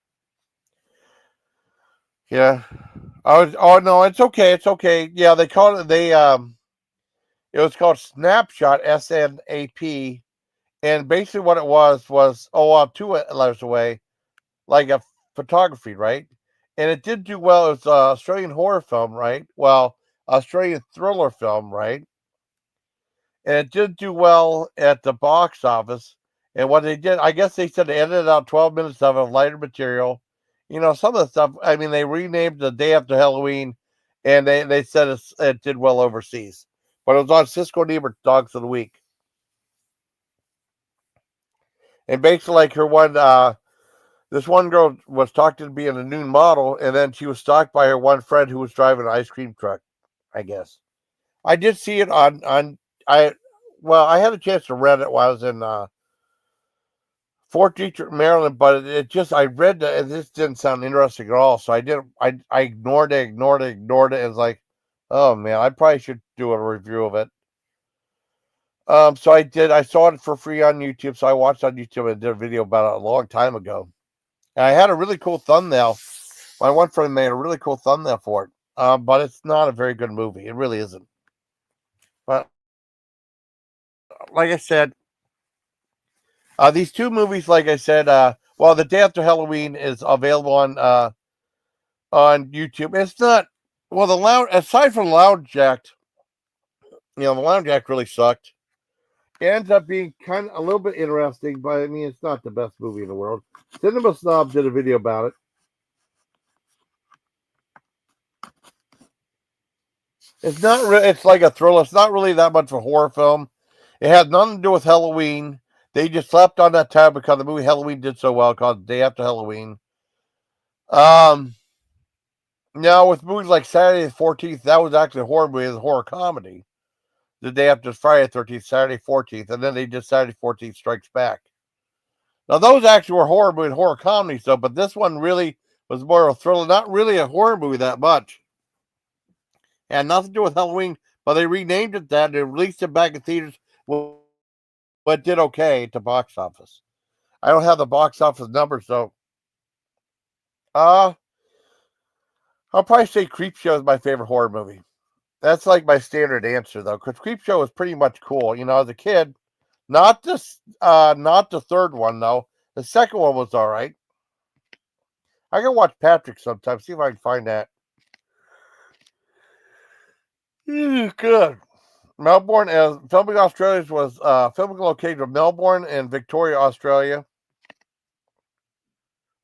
Yeah. Oh no, it's okay. It's okay. Yeah, they called it. It was called Snapshot, SNAP, And basically, what it was two letters away, like a photography, right? And it did do well. It was an Australian horror film, right? Well, Australian thriller film, right? And it did do well at the box office. And what they did, I guess they said they edited out 12 minutes of it, lighter material. Some of the stuff, I mean, they renamed the day after Halloween, and they said it did well overseas. But it was on Cisco and Ebert Dogs of the Week. And basically, like this one girl was talked to being a nude model, and then she was stalked by her one friend who was driving an ice cream truck, I guess. I did see it I, well, I had a chance to read it while I was in Fort Detrick, Maryland, but it just I read that and this didn't sound interesting at all. So I didn't. I ignored it. It was like, oh man, I probably should do a review of it. So I did. I saw it for free on YouTube, so I watched on YouTube and did a video about it a long time ago. And I had a really cool thumbnail. My one friend made a really cool thumbnail for it. But it's not a very good movie. It really isn't. But like I said, these two movies, like I said, well, The Day After Halloween is available on YouTube. It's not well the loud aside from Loud Jacked, the Loud Jack really sucked. It ends up being kind of a little bit interesting, but I mean it's not the best movie in the world. Cinema Snob did a video about it. It's not really. It's like a thriller. It's not really that much of a horror film. It had nothing to do with Halloween. They just slapped on that tab because the movie Halloween did so well, called Day After Halloween. Um, Now with movies like Saturday the 14th, that was actually a horror movie, it was a horror comedy. The day after Friday the 13th, Saturday 14th, and then they did Saturday 14th Strikes Back. Now those actually were horror movies, horror comedies, though, but this one really was more of a thriller, not really a horror movie that much. It had nothing to do with Halloween, but they renamed it that and they released it back in theaters, but did okay at the box office. I don't have the box office numbers though. Uh I'll probably say Creepshow is my favorite horror movie. That's like my standard answer though, because Creepshow was pretty much cool. As a kid, not the third one though. The second one was all right. I can watch Patrick sometime. See if I can find that. Good. Melbourne, as filming Australia was filming located in Melbourne and Victoria, Australia.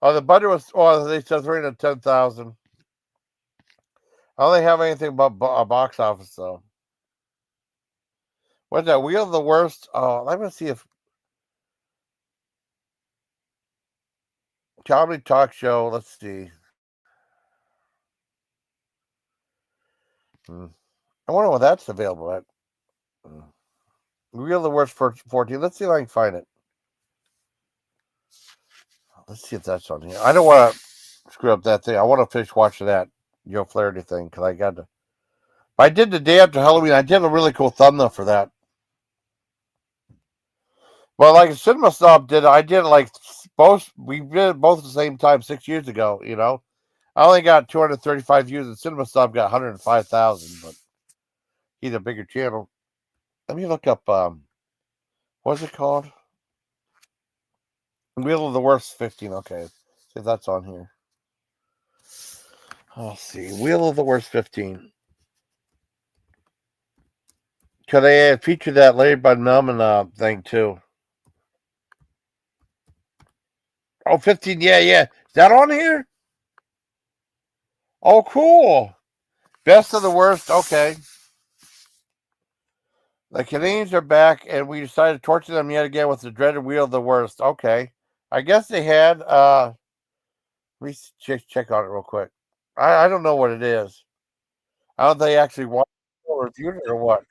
The budget was, they said 310,000. I don't think have anything but a box office though. What's that? Wheel of the Worst. Oh, let me see if comedy talk show. Let's see. Hmm. I wonder what that's available at. Hmm. Wheel of the Worst for 14. Let's see if I can find it. Let's see if that's on here. I don't want to screw up that thing. I want to finish watching that Joe Flaherty thing because I got to. I did the day after Halloween. I did a really cool thumbnail for that. Well, like Cinema Snob did, I did like both. We did it both at the same time 6 years ago. I only got 235 views, and Cinema Snob got 105,000. But he's a bigger channel. Let me look up. What's it called? Wheel of the Worst 15. Okay, see if that's on here. I'll see. Wheel of the Worst 15. Could they feature that Larry Bud Melman thing too? Oh, 15. Yeah, yeah. Is that on here? Oh, cool. Best of the worst. Okay. The Canadians are back, and we decided to torture them yet again with the dreaded Wheel of the Worst. Okay. I guess they had. Let me check on it real quick. I don't know what it is. I don't think they actually watched it or reviewed it or what.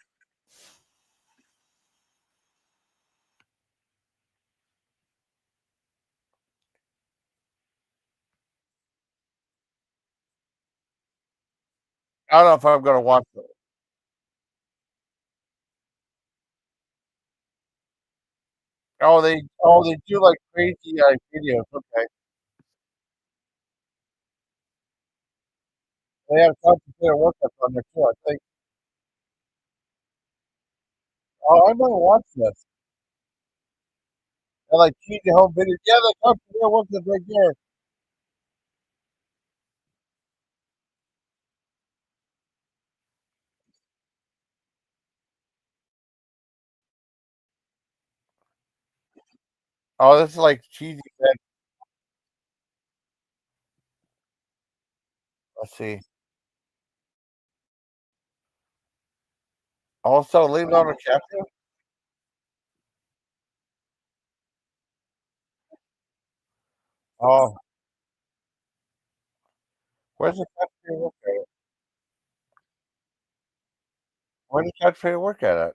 I don't know if I'm going to watch it. They do like crazy videos. Okay. They have concentrated workouts on there too. I think. Oh, I'm going to watch this. They're like cheesy home videos. Yeah, they come from there. What's it right there? Oh, this is like cheesy. Let's see. Also, Leonardo DiCaprio. Oh, where's the DiCaprio work at? Where did DiCaprio work at?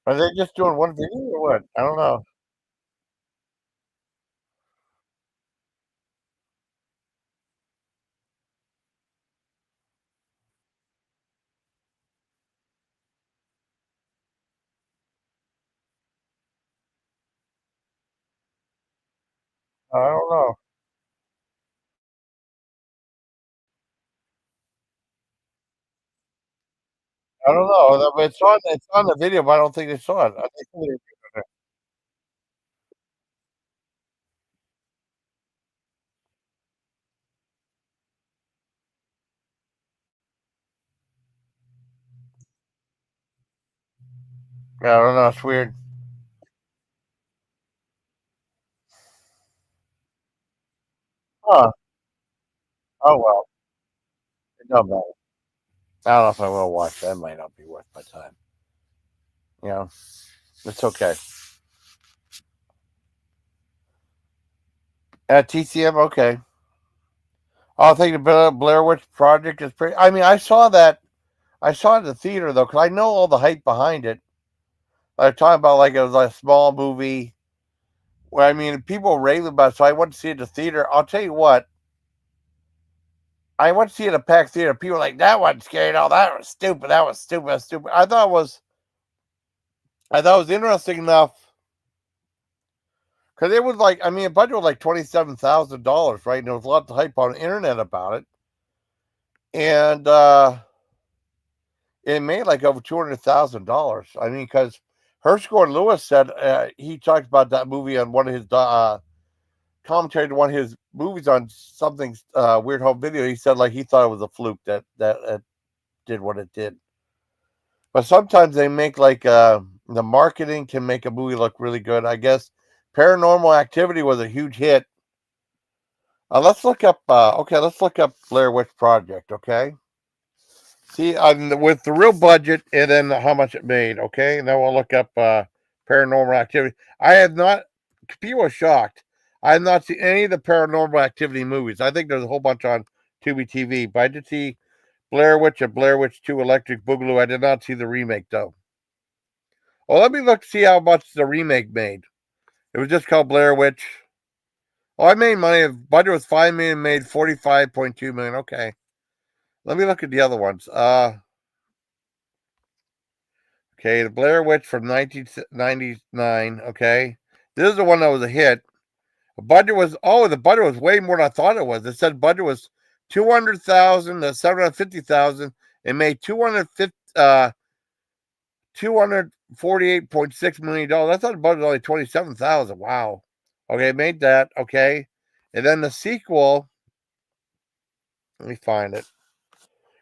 Are they just doing one video or what? I don't know. I don't know. I don't know. It's on the video, but I don't think they saw it. I think yeah, I don't know. It's weird. Huh. Oh well. It don't matter. I don't know if I will watch that. Might not be worth my time. You know, it's okay. At TCM, okay. I think the Blair Witch Project is pretty. I mean, I saw that. I saw it in the theater though, because I know all the hype behind it. I'm talking about like it was a small movie. Well, I mean, people raving about it, so I went to see it in the theater. I'll tell you what, I went to see it in a packed theater. People were like, that wasn't scary. No, that was stupid. That was stupid. That's stupid. I thought it was interesting enough because it was like, I mean, the budget was like $27,000, right? And there was a lot of hype on the internet about it. And it made like over $200,000. I mean, because Herschel Lewis said he talked about that movie on one of his commentary to one of his movies on something weird home video. He said like he thought it was a fluke that did what it did. But sometimes they make like the marketing can make a movie look really good. I guess Paranormal Activity was a huge hit. Let's look up. Okay, let's look up Blair Witch Project. Okay, see with the real budget and then how much it made. Okay, and then we'll look up Paranormal Activity. I have not. People are shocked. I have not seen any of the Paranormal Activity movies. I think there's a whole bunch on Tubi TV, but I did see Blair Witch and Blair Witch 2 Electric Boogaloo. I did not see the remake though. Well, let me look to see how much the remake made. It was just called Blair Witch. Oh, I made money. The budget was 5 million, made 45.2 million. Okay. Let me look at the other ones. Okay, the Blair Witch from 1999. Okay. This is the one that was a hit. The budget was way more than I thought it was. It said budget was 200,000 to 750,000. It made 248.6 million dollars. I thought the budget was only 27,000. Wow. Okay, made that. Okay. And then the sequel, let me find it.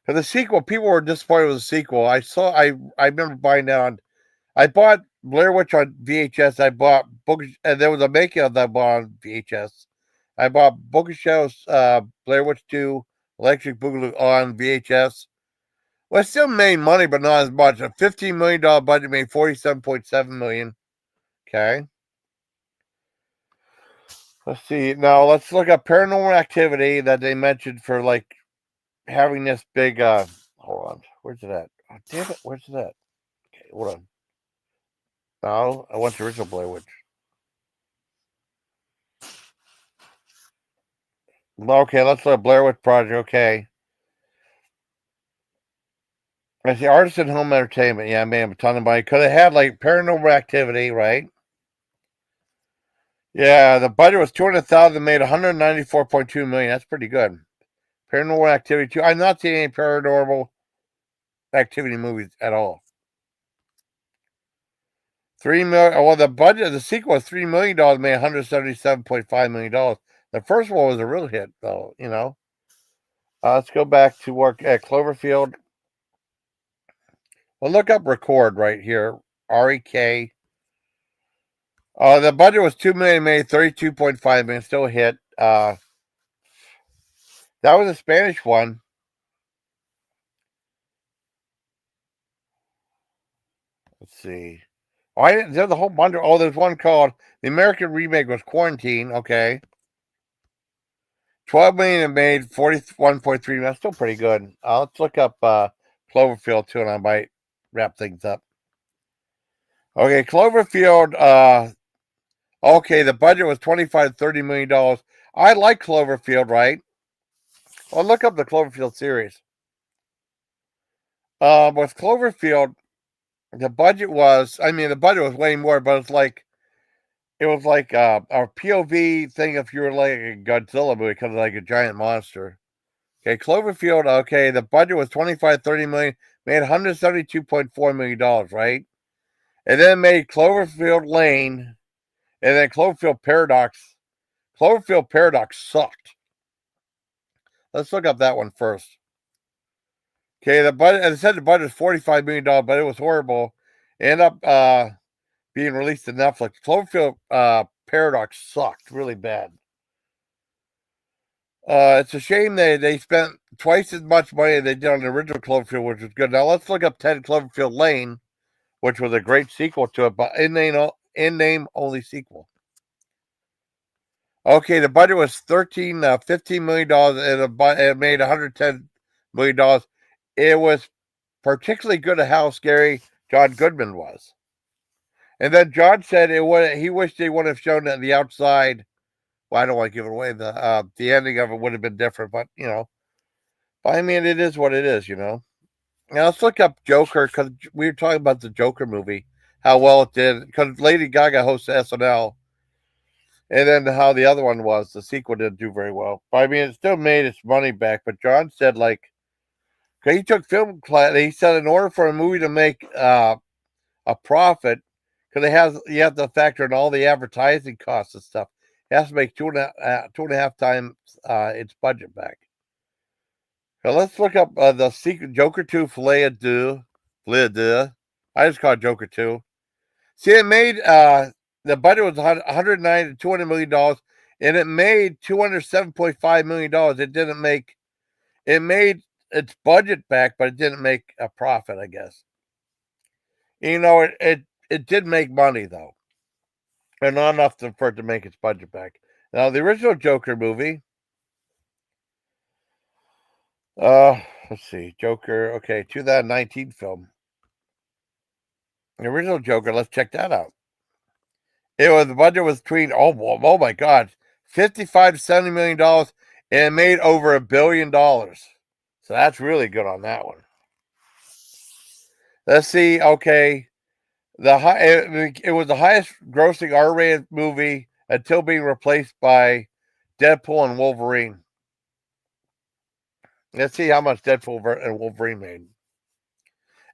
For the sequel, people were disappointed with the sequel. I remember buying that on I bought Blair Witch on VHS. I bought Book and there was a making of that I bought on VHS. I bought Book of Shadows, Blair Witch 2, Electric Boogaloo on VHS. Well, it still made money, but not as much. A $15 million budget made 47.7 million. Okay. Let's see. Now let's look at Paranormal Activity that they mentioned for like having this big hold on. Where's it at? Oh, damn it, where's it at? Okay, hold on. No, I want the original Blair Witch. Okay, let's look at Blair Witch Project. Okay. I see Artisan Home Entertainment. Yeah, I made a ton of money. Could have had like Paranormal Activity, right? Yeah, the budget was 200,000, made 194.2 million. That's pretty good. Paranormal Activity 2. I'm not seeing any paranormal. activity movies at all. $3 million. Well, the budget, the sequel was $3 million, made $177.5 million. The first one was a real hit, though. Let's go back to work at Cloverfield. Well, look up Record right here. REK. The budget was $2 million, made $32.5 million. Still a hit. That was a Spanish one. Let's see. There's a whole bunch of. There's one called the American remake was Quarantine. Okay, 12 million and made 41.3. That's still pretty good. Let's look up Cloverfield too, and I might wrap things up. Okay, Cloverfield. Okay, the budget was $25-30 million. I like Cloverfield, right? Well, look up the Cloverfield series. With Cloverfield, the budget was. I mean, the budget was way more, but it's like. It was like a POV thing if you were like a Godzilla movie because of like a giant monster. Okay, Cloverfield, okay, the budget was $25-30 million, made $172.4 million, right? And then made Cloverfield Lane, and then Cloverfield Paradox. Cloverfield Paradox sucked. Let's look up that one first. Okay, the budget, as I said, the budget was $45 million, but it was horrible. It ended up being released to Netflix. Cloverfield Paradox sucked really bad. It's a shame they spent twice as much money as they did on the original Cloverfield, which was good. Now let's look up 10 Cloverfield Lane, which was a great sequel to it, but in name only sequel. Okay, the budget was $15 million, and it made $110 million. It was particularly good at how scary John Goodman was. And then John said he wished they would have shown that the outside. Well, I don't want to give it away. The ending of it would have been different, but I mean, it is what it is, Now let's look up Joker because we were talking about the Joker movie, how well it did. Because Lady Gaga hosts SNL, and then how the other one was. The sequel didn't do very well. But I mean, it still made its money back. But John said he took film class. He said in order for a movie to make a profit, because you have to factor in all the advertising costs and stuff. It has to make two and a half times its budget back. So let's look up the secret Joker 2 Floyd. I just call it Joker 2. See, it made the budget was $190 to $200 million, and it made $207.5 million. It didn't make. It made its budget back, but it didn't make a profit, I guess. It did make money though, and not enough for it to make its budget back. Now the original Joker movie. Let's see, Joker. Okay, 2019 film. The original Joker. Let's check that out. The budget was between oh my God, $55 to $70 million, and it made over $1 billion. So that's really good on that one. Let's see. Okay, it was the highest grossing R-rated movie until being replaced by Deadpool and Wolverine. Let's see how much Deadpool and Wolverine made.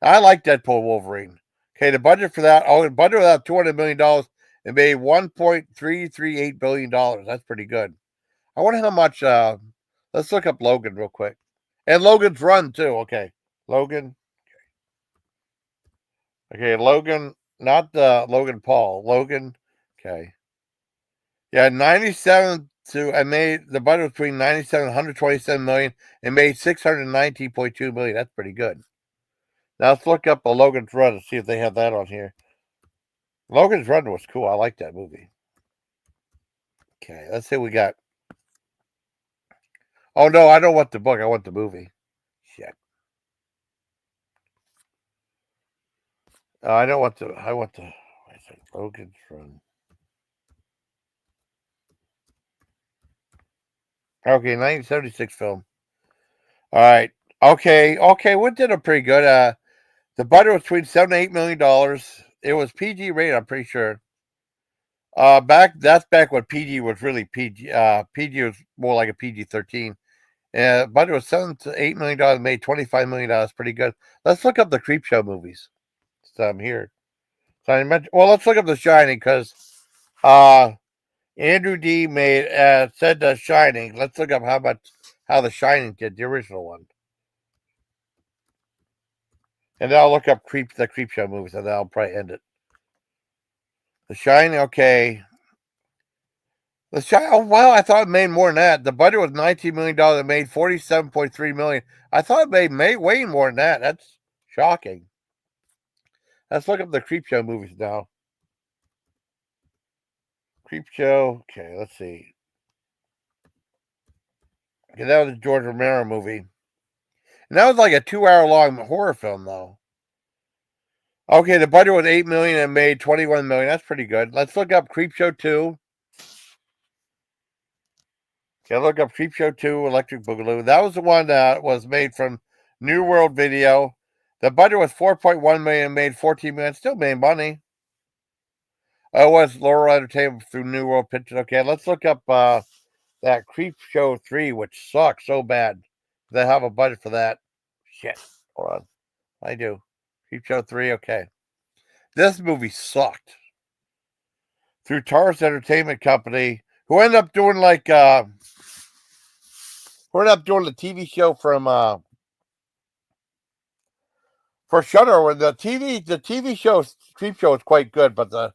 I like Deadpool and Wolverine. Okay, the budget for that, the budget of that $200 million, it made $1.338 billion. That's pretty good. I wonder how much, let's look up Logan real quick. And Logan's Run, too. Okay, Logan. Okay, Logan, not Logan Paul. Logan, okay. Yeah, 97 to, I made the budget between 97 and 127 million and made 619.2 million. That's pretty good. Now let's look up a Logan's Run and see if they have that on here. Logan's Run was cool. I like that movie. Okay, let's see what we got. Oh no, I don't want the book. I want the movie. Shit. I don't want the. I want the. Logan's Run. Okay, 1976 film. All right. Okay. We did a pretty good. The budget was between $7 to $8 million. It was PG rated, I'm pretty sure. That's back when PG was really PG. PG was more like a PG-13. Budget was $7 to $8 million, made $25 million. Pretty good. Let's look up the Creepshow movies. So I'm here. So let's look up The Shining because Andrew D made said The Shining. Let's look up how The Shining did, the original one. And then I'll look up the Creepshow movies, and then I'll probably end it. The Shining, okay. The Shining, oh wow, I thought it made more than that. The budget was $19 million. It made $47.3 million. I thought it made way more than that. That's shocking. Let's look up the Creepshow movies now. Creepshow, okay, let's see. Okay, that was a George Romero movie. And that was like a 2-hour long horror film, though. Okay, the budget was $8 million and made $21 million. That's pretty good. Let's look up Creepshow 2. Okay, look up Creepshow 2, Electric Boogaloo. That was the one that was made from New World Video. The budget was $4.1 million and made $14 million. Still made money. It was Laurel Entertainment through New World Pictures. Okay, let's look up that Creepshow 3, which sucks so bad. They have a budget for that. Shit. Hold on. I do. Creepshow 3, okay. This movie sucked. Through Taurus Entertainment Company, who ended up doing the TV show from for Shudder. The TV show Creepshow was quite good, but the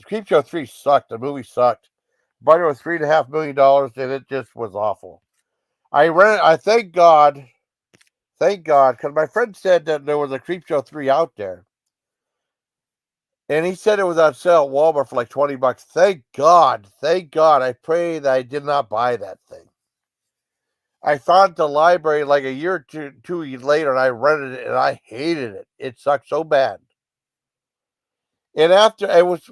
Creepshow 3 sucked. The movie sucked. Budget was $3.5 million, and it just was awful. I rented. I thank God, because my friend said that there was a Creepshow 3 out there. And he said it was on sale at Walmart for like $20. Thank God. I pray that I did not buy that thing. I found it at the library like a year or two years later, and I rented it, and I hated it. It sucked so bad. And after it was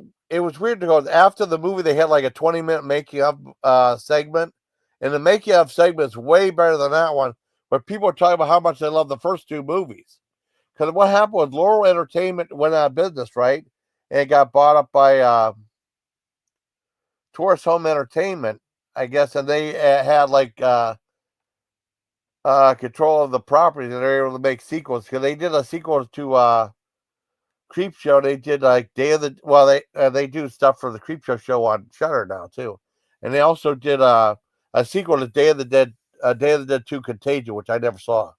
weird because after the movie, they had like a 20-minute making of segment, and the making of segment is way better than that one. But people are talking about how much they love the first two movies. Because what happened was Laurel Entertainment went out of business, right? And it got bought up by Tourist Home Entertainment, I guess, and they had like control of the property, and they're able to make sequels. Because they did a sequel to Creepshow. They did like they do stuff for the Creepshow show on Shudder now too, and they also did a sequel to Day of the Dead 2 Contagion, which I never saw.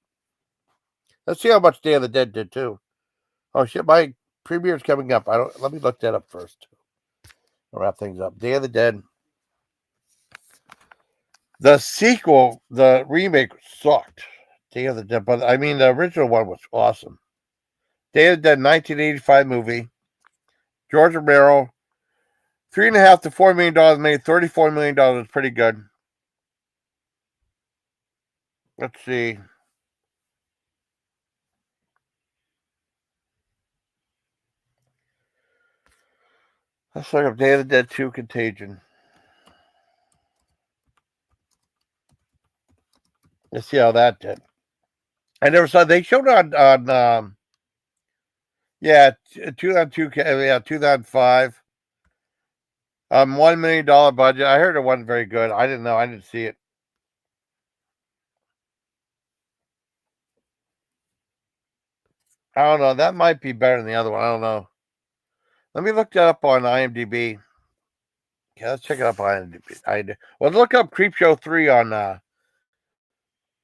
Let's see how much Day of the Dead did too. Oh shit, my premiere's coming up. Let me look that up first. I'll wrap things up. Day of the Dead. The sequel, the remake sucked. Day of the Dead, but I mean the original one was awesome. Day of the Dead, 1985 movie. George Romero, $3.5 to $4 million, made $34 million. It's pretty good. Let's see. Let's look up Day of the Dead 2 Contagion. Let's see how that did. I never saw. They showed on 2005. $1 million budget. I heard it wasn't very good. I didn't know. I didn't see it. I don't know. That might be better than the other one. I don't know. Let me look that up on IMDb. Yeah, let's check it up on IMDb. Well, look up Creepshow 3 on.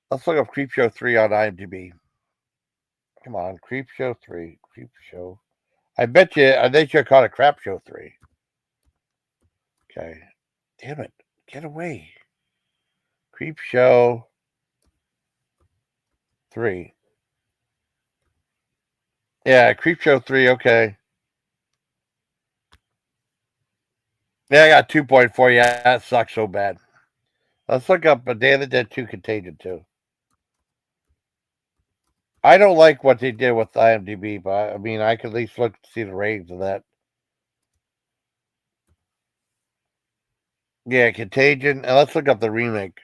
Let's look up Creepshow 3 on IMDb. Come on, Creepshow 3. Creepshow. I bet you they should call it Crap Show 3. Okay. Damn it. Get away. Creepshow 3. Yeah, Creepshow 3. Okay. Yeah, I got 2.4. Yeah, that sucks so bad. Let's look up a Day of the Dead 2 Contagion 2. I don't like what they did with IMDb, but I mean, I can at least look to see the ratings of that. Yeah, Contagion. And let's look up the remake.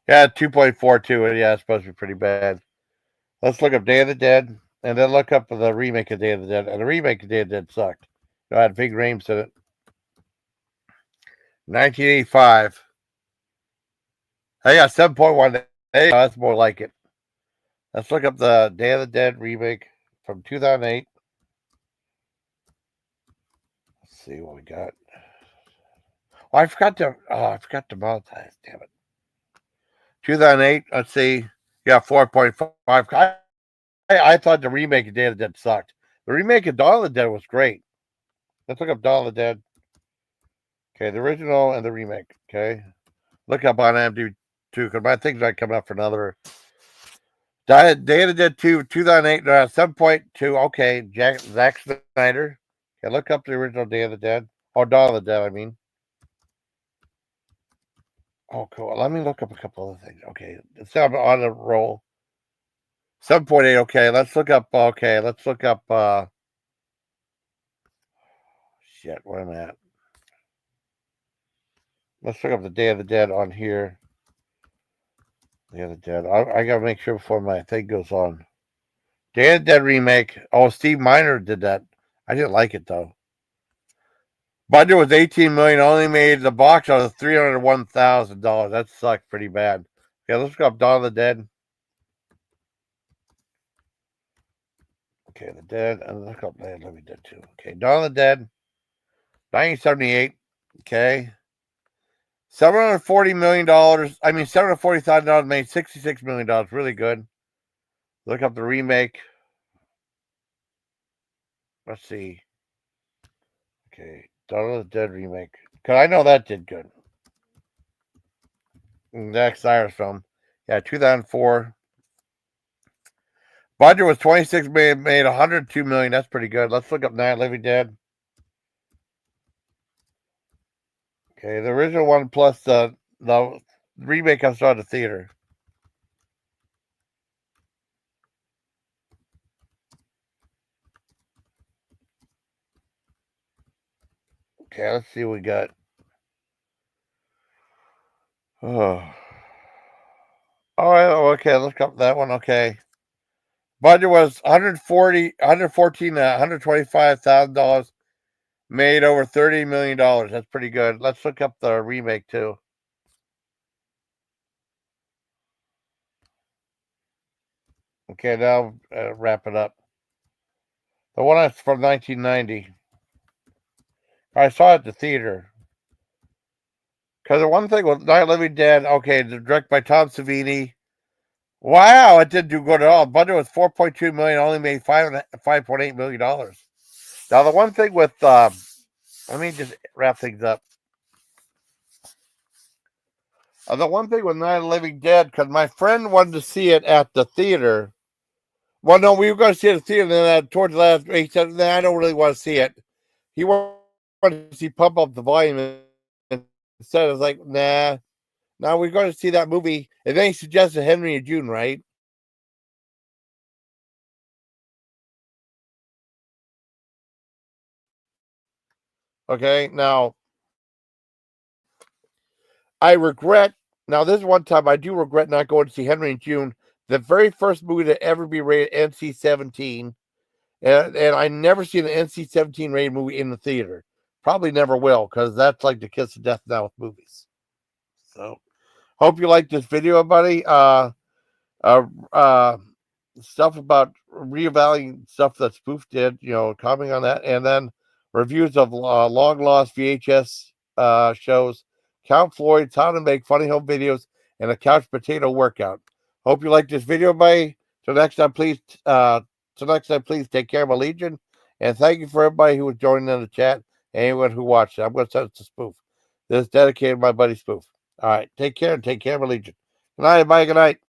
Yeah, 2.42. Yeah, it's supposed to be pretty bad. Let's look up Day of the Dead, and then look up the remake of Day of the Dead. And the remake of Day of the Dead sucked. It had big names in it. 1985. I got 7.1. Hey, that's more like it. Let's look up the Day of the Dead remake from 2008. Let's see what we got. Oh, I forgot to. Oh, I forgot to monetize. Damn it. 2008. Let's see. Yeah, 4.5. I thought the remake of Day of the Dead sucked. The remake of Dawn of the Dead was great. Let's look up Dawn of the Dead. Okay, the original and the remake. Okay, look up on IMDb too, because my things might come up for another. Day of the Dead 2, 2008, 7.2. Okay, Zack Snyder. Okay, look up the original Day of the Dead. Oh, Dawn of the Dead, I mean. Oh, cool. Let me look up a couple other things. Okay, it's on the roll. 7.8. Okay, let's look up. Okay, let's look up. Shit, where am I at? Let's look up the Day of the Dead on here. Day of the Dead. I gotta make sure before my thing goes on. Day of the Dead remake. Oh, Steve Miner did that. I didn't like it though. Budget was $18 million. Only made the box out of $301,000. That sucked pretty bad. Okay, let's look up Dawn of the Dead. Okay, the Dead, and look up Land Living Dead too. Okay, Dawn of the Dead, 1978. Okay, $740 million. I mean, $740,000 made $66 million. Really good. Look up the remake. Let's see. Okay, Dawn of the Dead remake. Cause I know that did good. Zack Snyder's film. Yeah, 2004. Budget was 26 million, made 102 million. That's pretty good. Let's look up Night of the Living Dead. Okay, the original one plus the remake I saw at the theater. Okay, let's see what we got. Oh. All right, okay, let's look up that one. Okay. Budget was 114 $125,000. Made over $30 million. That's pretty good. Let's look up the remake too. Okay, now wrap it up. The one that's from 1990. I saw it at the theater. Because the one thing with Night of the Living Dead, okay, directed by Tom Savini. Wow, it didn't do good at all. Budget was 4.2 million, only made $5.8 million. Now the one thing with let me just wrap things up. The one thing with Night of the Living Dead, because my friend wanted to see it at the theater. Well, no, we were going to see it at the theater, and then towards the last, he said, "Nah, I don't really want to see it." He wanted to see Pump Up the Volume, and instead I was like, "Nah, now we're going to see that movie." And then he suggested Henry and June, right? Okay, now I regret. Now this is one time I do regret not going to see Henry and June, the very first movie to ever be rated NC-17, and I never seen an NC-17 rated movie in the theater. Probably never will, because that's like the kiss of death now with movies. So, hope you like this video, buddy. Uh, uh, Stuff about reevaluating stuff that Spoof did, commenting on that, and then reviews of long lost VHS shows, Count Floyd's how to make funny home videos, and a couch potato workout. Hope you like this video, buddy. Till next time, please. Please take care of my Legion, and thank you for everybody who was joining in the chat. Anyone who watched it, I'm going to send it to Spoof. This is dedicated to my buddy Spoof. All right, take care and take care of my Legion. Good night, everybody. Good night.